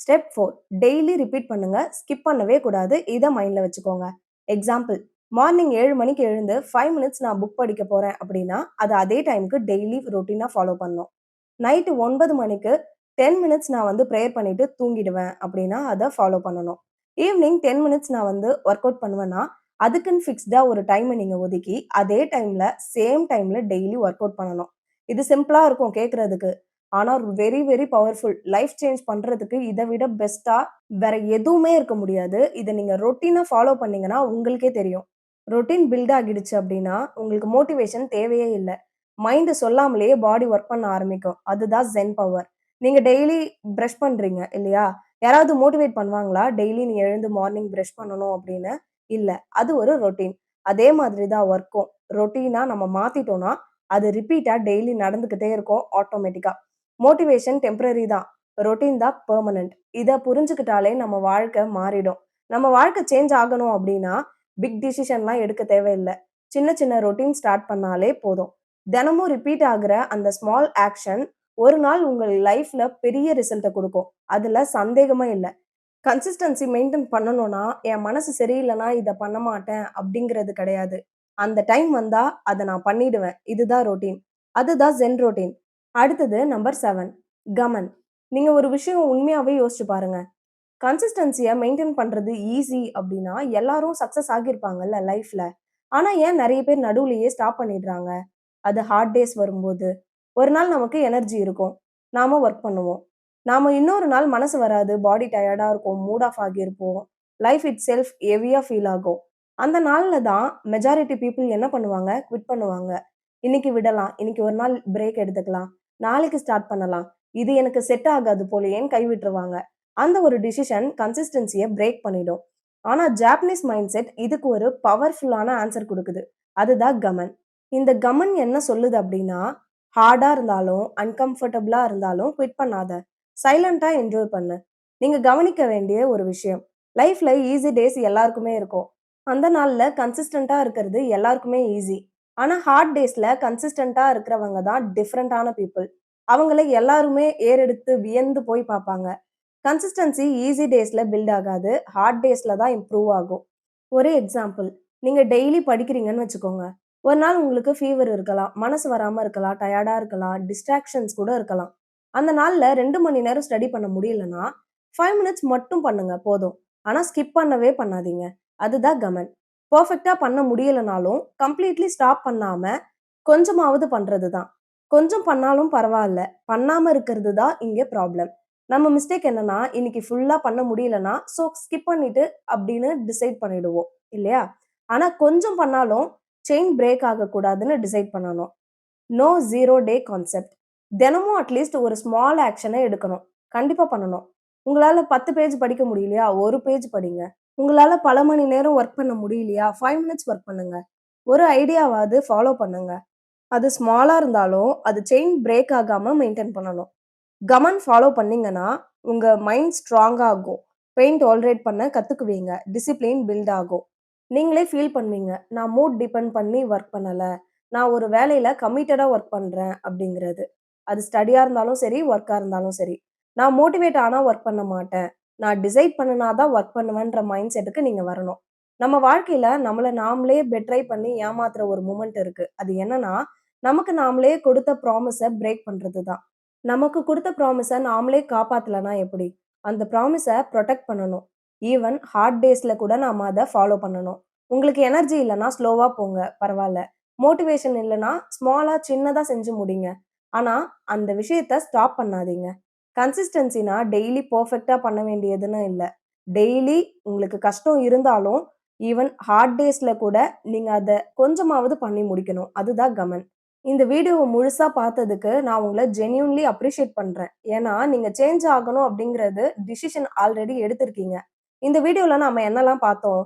ஸ்டெப் 4 டெய்லி ரிப்பீட் பண்ணுங்க. ஸ்கிப் பண்ணவே கூடாது. இத மைண்ட்ல வச்சுக்கோங்க. எக்ஸாம்பிள் மார்னிங் 7 மணிக்கு எழுந்து 5 மினிட்ஸ் நான் புக் படிக்க போறேன் அப்படின்னா, அத அதே டைம்க்கு டெய்லி ரொட்டீனா ஃபாலோ பண்ணணும். நைட் 9 மணிக்கு 10 மினிட்ஸ் நான் வந்து பிரேயர் பண்ணிட்டு தூங்கிடுவேன் அப்படின்னா, அத ஃபாலோ பண்ணணும். ஈவினிங் 10 மினிட்ஸ் நான் வந்து வொர்க் அவுட் பண்ணுவேன்னா, அதுக்குன்னு ஃபிக்ஸ்டா ஒரு டைம நீங்க ஒதுக்கி, அதே டைம்ல, சேம் டைம்ல டெய்லி வொர்க் அவுட் பண்ணணும். இது சிம்பிளா இருக்கும் கேட்கறதுக்கு. ஆனா very very powerful. Life change பண்றதுக்கு இத விட பெஸ்ட்டா வேற எதுவுமே இருக்க முடியாது. இத நீங்க ரொட்டீனா ஃபாலோ பண்ணீங்கன்னா, உங்களுக்கே தெரியும். ரொட்டீன் பில்ட் ஆகிடுச்சு அப்டின்னா, உங்களுக்கு மோட்டிவேஷன் தேவையே இல்ல. மைண்ட் சொல்லாமலேயே பாடி வொர்க் பண்ண ஆரம்பிக்கும். அதுதான் ஜென் பவர். நீங்க டெய்லி பிரஷ் பண்றீங்க இல்லையா? யாராவது மோட்டிவேட் பண்ணுவாங்களா? டெய்லி நீ எழுந்து மார்னிங் பிரஷ் பண்ணணும் அப்படின்னு. இல்ல. அது ஒரு ரொட்டீன். அதே மாதிரி தான் வொர்க்கும். ரொட்டீனா நம்ம மாத்திட்டோம்னா, அது ரிப்பீட்டா டெய்லி நடந்துகிட்டே இருக்கும் ஆட்டோமேட்டிக்கா. மோட்டிவேஷன் டெம்பரரி தான். ரொட்டீன் தான் பெர்மனன்ட். இத புரிஞ்சுக்கிட்டாலே நம்ம வாழ்க்கை மாறிடும். நம்ம வாழ்க்கை சேஞ்ச் ஆகணும் அப்டின்னா, பிக் டிசிஷன்லாம் எடுக்க தேவையில்ல. சின்ன சின்ன ரொட்டீன் ஸ்டார்ட் பண்ணாலே போதும். தினமும் ரிப்பீட் ஆகுற அந்த ஸ்மால் ஆக்ஷன் ஒரு நாள் உங்கள் லைஃப்ல பெரிய ரிசல்ட்ட குடுக்கும். அதுல சந்தேகமே இல்ல. கன்சிஸ்டன்சி மெயின்டெயின் பண்ணணும்னா, என் மனசு சரியில்லன்னா இத பண்ண மாட்டேன் அப்டிங்கிறது கிடையாது. அந்த டைம் வந்தா அத நான் பண்ணிடுவேன். இதுதான் ரொட்டீன். அதுதான் ஜென் ரொட்டீன். அடுத்தது நம்பர் 7 கமன். நீங்க ஒரு விஷயம் உண்மையாவே யோசிச்சு பாருங்க. கன்சிஸ்டன்சிய மெயின்டெயின் பண்றது ஈஸி அப்டின்னா, எல்லாரும் சக்சஸ் ஆகியிருப்பாங்கல்ல லைஃப்ல. ஆனா ஏன் நெறைய பேர் நடுவுலயே ஸ்டாப் பண்ணிடுறாங்க? அது ஹார்ட் டேஸ் வரும்போது. ஒரு நாள் நமக்கு எனர்ஜி இருக்கும். நாம வொர்க் பண்ணுவோம். நாம இன்னொரு நாள் மனசு வராது. பாடி டயர்டா இருக்கும். மூட் ஆஃப் ஆகியிருப்போம். லைஃப் இட் செல்ஃப் ஹெவியா ஃபீல் ஆகும். அந்த நாள்ல தான் மெஜாரிட்டி பீப்பிள் என்ன பண்ணுவாங்க? குவிட் பண்ணுவாங்க. இன்னைக்கு விடலாம். இன்னைக்கு ஒரு நாள் பிரேக் எடுத்துக்கலாம். நாளைக்கு ஸ்டார்ட் பண்ணலாம். இது எனக்கு செட் ஆகாது போலயேன்னு கைவிட்டுருவாங்க. அந்த ஒரு டிசிஷன் கன்சிஸ்டன்சிய பிரேக் பண்ணிடும். ஆனா ஜாப்பனீஸ் மைண்ட் செட் இதுக்கு ஒரு பவர்ஃபுல்லான ஆன்சர் குடுக்குது. அதுதான் கமன். இந்த கமன் என்ன சொல்லுது அப்டின்னா, ஹார்டா இருந்தாலும், அன்கம்ஃபர்டபுளா இருந்தாலும் குவிட் பண்ணாத. சைலன்ட்டா என்ஜாய் பண்ணு. நீங்க கவனிக்க வேண்டிய ஒரு விஷயம். லைஃப்ல ஈஸி டேஸ் எல்லாருக்குமே இருக்கும். அந்த நாள்ல கன்சிஸ்டன்ட்டா இருக்கிறது எல்லாருக்குமே ஈஸி. ஆனா ஹார்ட் டேஸ்ல கன்சிஸ்டன்ட்டா இருக்கிறவங்க தான் டிஃபரண்டான பீப்பிள். அவங்கள எல்லாருமே ஏறெடுத்து வியந்து போய் பார்ப்பாங்க. கன்சிஸ்டன்சி ஈஸி டேஸ்ல பில்ட் ஆகாது. ஹார்ட் டேஸ்ல தான் இம்ப்ரூவ் ஆகும். ஒரு எக்ஸாம்பிள். நீங்க டெய்லி படிக்கிறீங்கன்னு வச்சுக்கோங்க. ஒரு நாள் உங்களுக்கு ஃபீவர் இருக்கலாம். மனசு வராம இருக்கலாம். டயர்டா இருக்கலாம். டிஸ்ட்ராக்ஷன்ஸ் கூட இருக்கலாம். அந்த நாள்ல 2 மணி நேரம் ஸ்டடி பண்ண முடியலன்னா, 5 மினிட்ஸ் மட்டும் பண்ணுங்க போதும். ஆனா ஸ்கிப் பண்ணவே பண்ணாதீங்க. அதுதான் கமன். பெர்ஃபெக்ட்டா பண்ண முடியலனாலும், கம்ப்ளீட்லி ஸ்டாப் பண்ணாம, கொஞ்சமாவது பண்றது தான். கொஞ்சம் பண்ணாலும் பரவால்ல. பண்ணாம இருக்கிறது தான் இங்க ப்ராப்ளம். நம்ம மிஸ்டேக் என்னன்னா, இன்னைக்கு ஃபுல்லா பண்ண முடியலன்னா, ஸோ ஸ்கிப் பண்ணிட்டு அப்படின்னு டிசைட் பண்ணிடுவோம். இல்லையா? ஆனா கொஞ்சம் பண்ணாலும் செயின் பிரேக் ஆகக்கூடாதுன்னு டிசைட் பண்ணணும். நோ 0 டே கான்செப்ட். தினமும் அட்லீஸ்ட் ஒரு ஸ்மால் ஆக்ஷன எடுக்கணும். கண்டிப்பா பண்ணணும். உங்களால 10 பேஜ் படிக்க முடியலையா? 1 பேஜ் படிங்க. உங்களால பல மணி நேரம் வொர்க் பண்ண முடியலையா? 5 மினிட்ஸ் வொர்க் பண்ணுங்க. ஒரு ஐடியாவாவது ஃபாலோ பண்ணுங்க. அது ஸ்மாலா இருந்தாலும், அது செயின் பிரேக் ஆகாம மெயின்டெயின் பண்ணணும். கமன் ஃபாலோ பண்ணீங்கன்னா, உங்க மைண்ட் ஸ்ட்ராங்கா ஆகும். பெயின் டாலரேட் பண்ண கத்துக்குவீங்க. டிசிப்ளின் பில்ட் ஆகும். நீங்களே ஃபீல் பண்ணுவீங்க. நான் மூட் டிபெண்ட் பண்ணி வொர்க் பண்ணல. நான் ஒரு வேலையில கமிட்டடா வொர்க் பண்றேன் அப்படிங்கிறது. அது ஸ்டடியா இருந்தாலும் சரி, வொர்க்கா இருந்தாலும் சரி. நான் மோட்டிவேட் ஆனா வொர்க் பண்ண மாட்டேன். நான் டிசைட் பண்ணுனா தான் வொர்க் பண்ணுவேன்ற மைண்ட் செட்டுக்கு நீங்க வரணும். நம்ம வாழ்க்கையில நம்மள நாமளே பெட்ரை பண்ணி ஏமாத்துற ஒரு மொமெண்ட் இருக்கு. அது என்னன்னா, நமக்கு நாமளே கொடுத்த ப்ராமிஸ பிரேக் பண்றது தான். நமக்கு குடுத்த ப்ராமிஸ நாமளே காப்பாத்தலனா எப்படி? அந்த ப்ராமிஸ புரொடெக்ட் பண்ணணும். ஈவன் ஹார்ட் டேஸ்ல கூட நாம அத ஃபாலோ பண்ணணும். உங்களுக்கு எனர்ஜி இல்லன்னா ஸ்லோவா போங்க, பரவால்ல. மோட்டிவேஷன் இல்லன்னா ஸ்மாலா சின்னதா செஞ்சு முடிங்க. ஆனா, அந்த விஷயத்த ஸ்டாப் பண்ணாதீங்க. கன்சிஸ்டன்சினா டெய்லி பெர்ஃபெக்ட்டா பண்ண வேண்டியதுன்னு இல்ல. டெய்லி உங்களுக்கு கஷ்டம் இருந்தாலும், ஈவன் ஹார்ட் டேஸ்ல கூட நீங்க அத கொஞ்சமாவது பண்ணி முடிக்கணும். அதுதான் கமென். இந்த வீடியோவ முழுசா பார்த்ததுக்கு நான் உங்கள ஜென்யூன்லி அப்ரிஷியேட் பண்றேன். ஏன்னா, நீங்க சேஞ்ச் ஆகணும் அப்படிங்கிறது டிசிஷன் ஆல்ரெடி எடுத்திருக்கீங்க. இந்த வீடியோல நாம என்னலாம் பார்த்தோம்?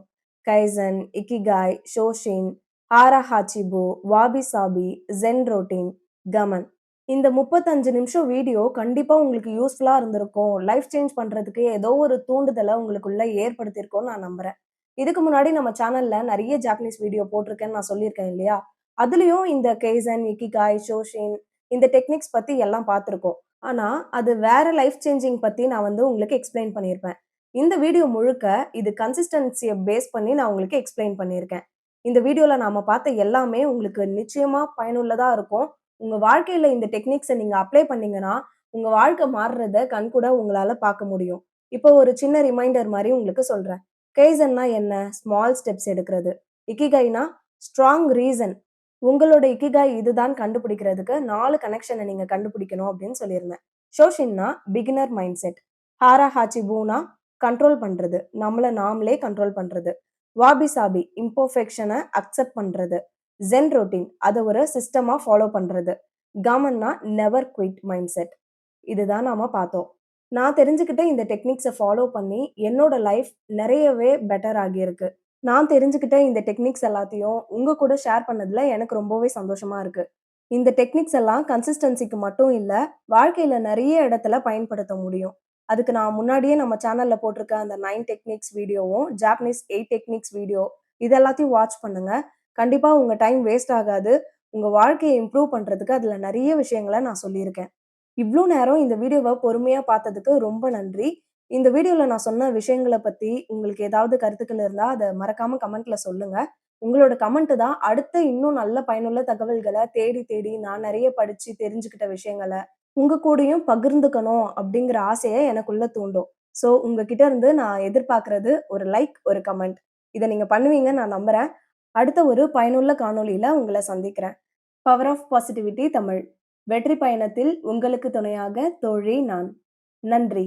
கைசன், இக்கிகாய், ஷோஷின், ஹாரா ஹாச்சிபு, வாபி சாபி, ஜென் ரொட்டீன், கமன். இந்த 35 நிமிஷம் வீடியோ கண்டிப்பா உங்களுக்கு யூஸ்ஃபுல்லா இருந்திருக்கும். லைஃப் சேஞ்ச் பண்றதுக்கு ஏதோ ஒரு தூண்டுதல உங்களுக்குள்ள ஏற்படுத்தியிருக்கும்னு நான் நம்புறேன். இதுக்கு முன்னாடி நம்ம சேனல்ல நெறைய ஜாப்பனீஸ் வீடியோ போட்டிருக்கேன்னு நான் சொல்லியிருக்கேன் இல்லையா? அதுலயும் இந்த கெய்சன், இக்கிகாய், ஷோஷின் இந்த டெக்னிக்ஸ் பத்தி எல்லாம் பார்த்திருக்கோம். ஆனா, அது வேற லைஃப் சேஞ்சிங் பத்தி நான் உங்களுக்கு எக்ஸ்ப்ளைன் பண்ணியிருப்பேன். இந்த வீடியோ முழுக்க இது கன்சிஸ்டன்சிய பேஸ் பண்ணி நான் உங்களுக்கு எக்ஸ்ப்ளைன் பண்ணியிருக்கேன். இந்த வீடியோல நாம பார்த்த எல்லாமே உங்களுக்கு நிச்சயமா பயனுள்ளதா இருக்கும். உங்க வாழ்க்கையில இந்த டெக்னிக்ஸ நீங்க அப்ளை பண்ணீங்கன்னா, உங்க வாழ்க்கை மாறுறத கண்கூடா உங்களால பார்க்க முடியும். இப்போ ஒரு சின்ன ரிமைண்டர் மாரி உங்களுக்கு சொல்றேன். கெய்சன்னா என்ன? ஸ்மால் ஸ்டெப்ஸ் எடுக்கிறது. இக்கிகைனா ஸ்ட்ராங் ரீசன். உங்களோட இக்கிகாய் இதுதான் கண்டுபிடிக்கிறதுக்கு 4 கனெக்ஷன நீங்க கண்டுபிடிக்கணும் அப்படின்னு சொல்லியிருந்தேன். ஷோஷின்னா பிகினர் மைண்ட் செட். ஹாரா ஹாச்சிபூனா கண்ட்ரோல் பண்றது. நம்மள நாமளே கண்ட்ரோல் பண்றது. வாபி சாபி இம்பர்ஃபெக்ஷன அக்செப்ட் பண்றது. ஜென் ரொட்டீன் அத ஒரு சிஸ்டமா ஃபாலோ பண்றது. கமன்னா நெவர் குயிட் மைண்ட் செட். இதுதான் நாம பார்த்தோம். நான் தெரிஞ்சுக்கிட்ட இந்த டெக்னிக்ஸ ஃபாலோ பண்ணி என்னோட லைஃப் நெறையவே பெட்டர் ஆகியிருக்கு. நான் தெரிஞ்சுக்கிட்ட இந்த டெக்னிக்ஸ் எல்லாத்தையும் உங்க கூட ஷேர் பண்ணதுல எனக்கு ரொம்பவே சந்தோஷமா இருக்கு. இந்த டெக்னிக்ஸ் எல்லாம் கன்சிஸ்டன்சிக்கு மட்டும் இல்ல, வாழ்க்கையில நெறைய இடத்துல பயன்படுத்த முடியும். அதுக்கு நான் முன்னாடியே நம்ம சேனல்ல போட்டிருக்க அந்த 9 டெக்னிக்ஸ் வீடியோவும், ஜாப்பனீஸ் 8 டெக்னிக்ஸ் வீடியோ இது எல்லாத்தையும் வாட்ச் பண்ணுங்க. கண்டிப்பா உங்க டைம் வேஸ்ட் ஆகாது. உங்க வாழ்க்கைய இம்ப்ரூவ் பண்றதுக்கு அதுல நெறைய விஷயங்கள நான் சொல்லியிருக்கேன். இவ்ளோ நேரம் இந்த வீடியோவ பொறுமையா பார்த்ததுக்கு ரொம்ப நன்றி. இந்த வீடியோல நான் சொன்ன விஷயங்கள பத்தி உங்களுக்கு ஏதாவது கருத்துக்கள் இருந்தா, அத மறக்காம கமெண்ட்ல சொல்லுங்க. உங்களோட கமெண்ட் தான் அடுத்த இன்னும் நல்ல பயனுள்ள தகவல்கள தேடி தேடி நான் நெறைய படிச்சு தெரிஞ்சுக்கிட்ட விஷயங்கள, உங்க கூடயும் பகிர்ந்துக்கணும் அப்படிங்கிற ஆசைய எனக்குள்ள தூண்டும். ஸோ உங்ககிட்ட இருந்து நான் எதிர்பார்க்கிறது ஒரு லைக், ஒரு கமெண்ட். இத நீங்க பண்ணுவீங்கன்னு நான் நம்புறேன். அடுத்த ஒரு பயனுள்ள காணொளியில உங்கள சந்திக்கிறேன். Power of positivity Tamil. வெற்றி பயணத்தில் உங்களுக்கு துணையாக தோழி நான். நன்றி.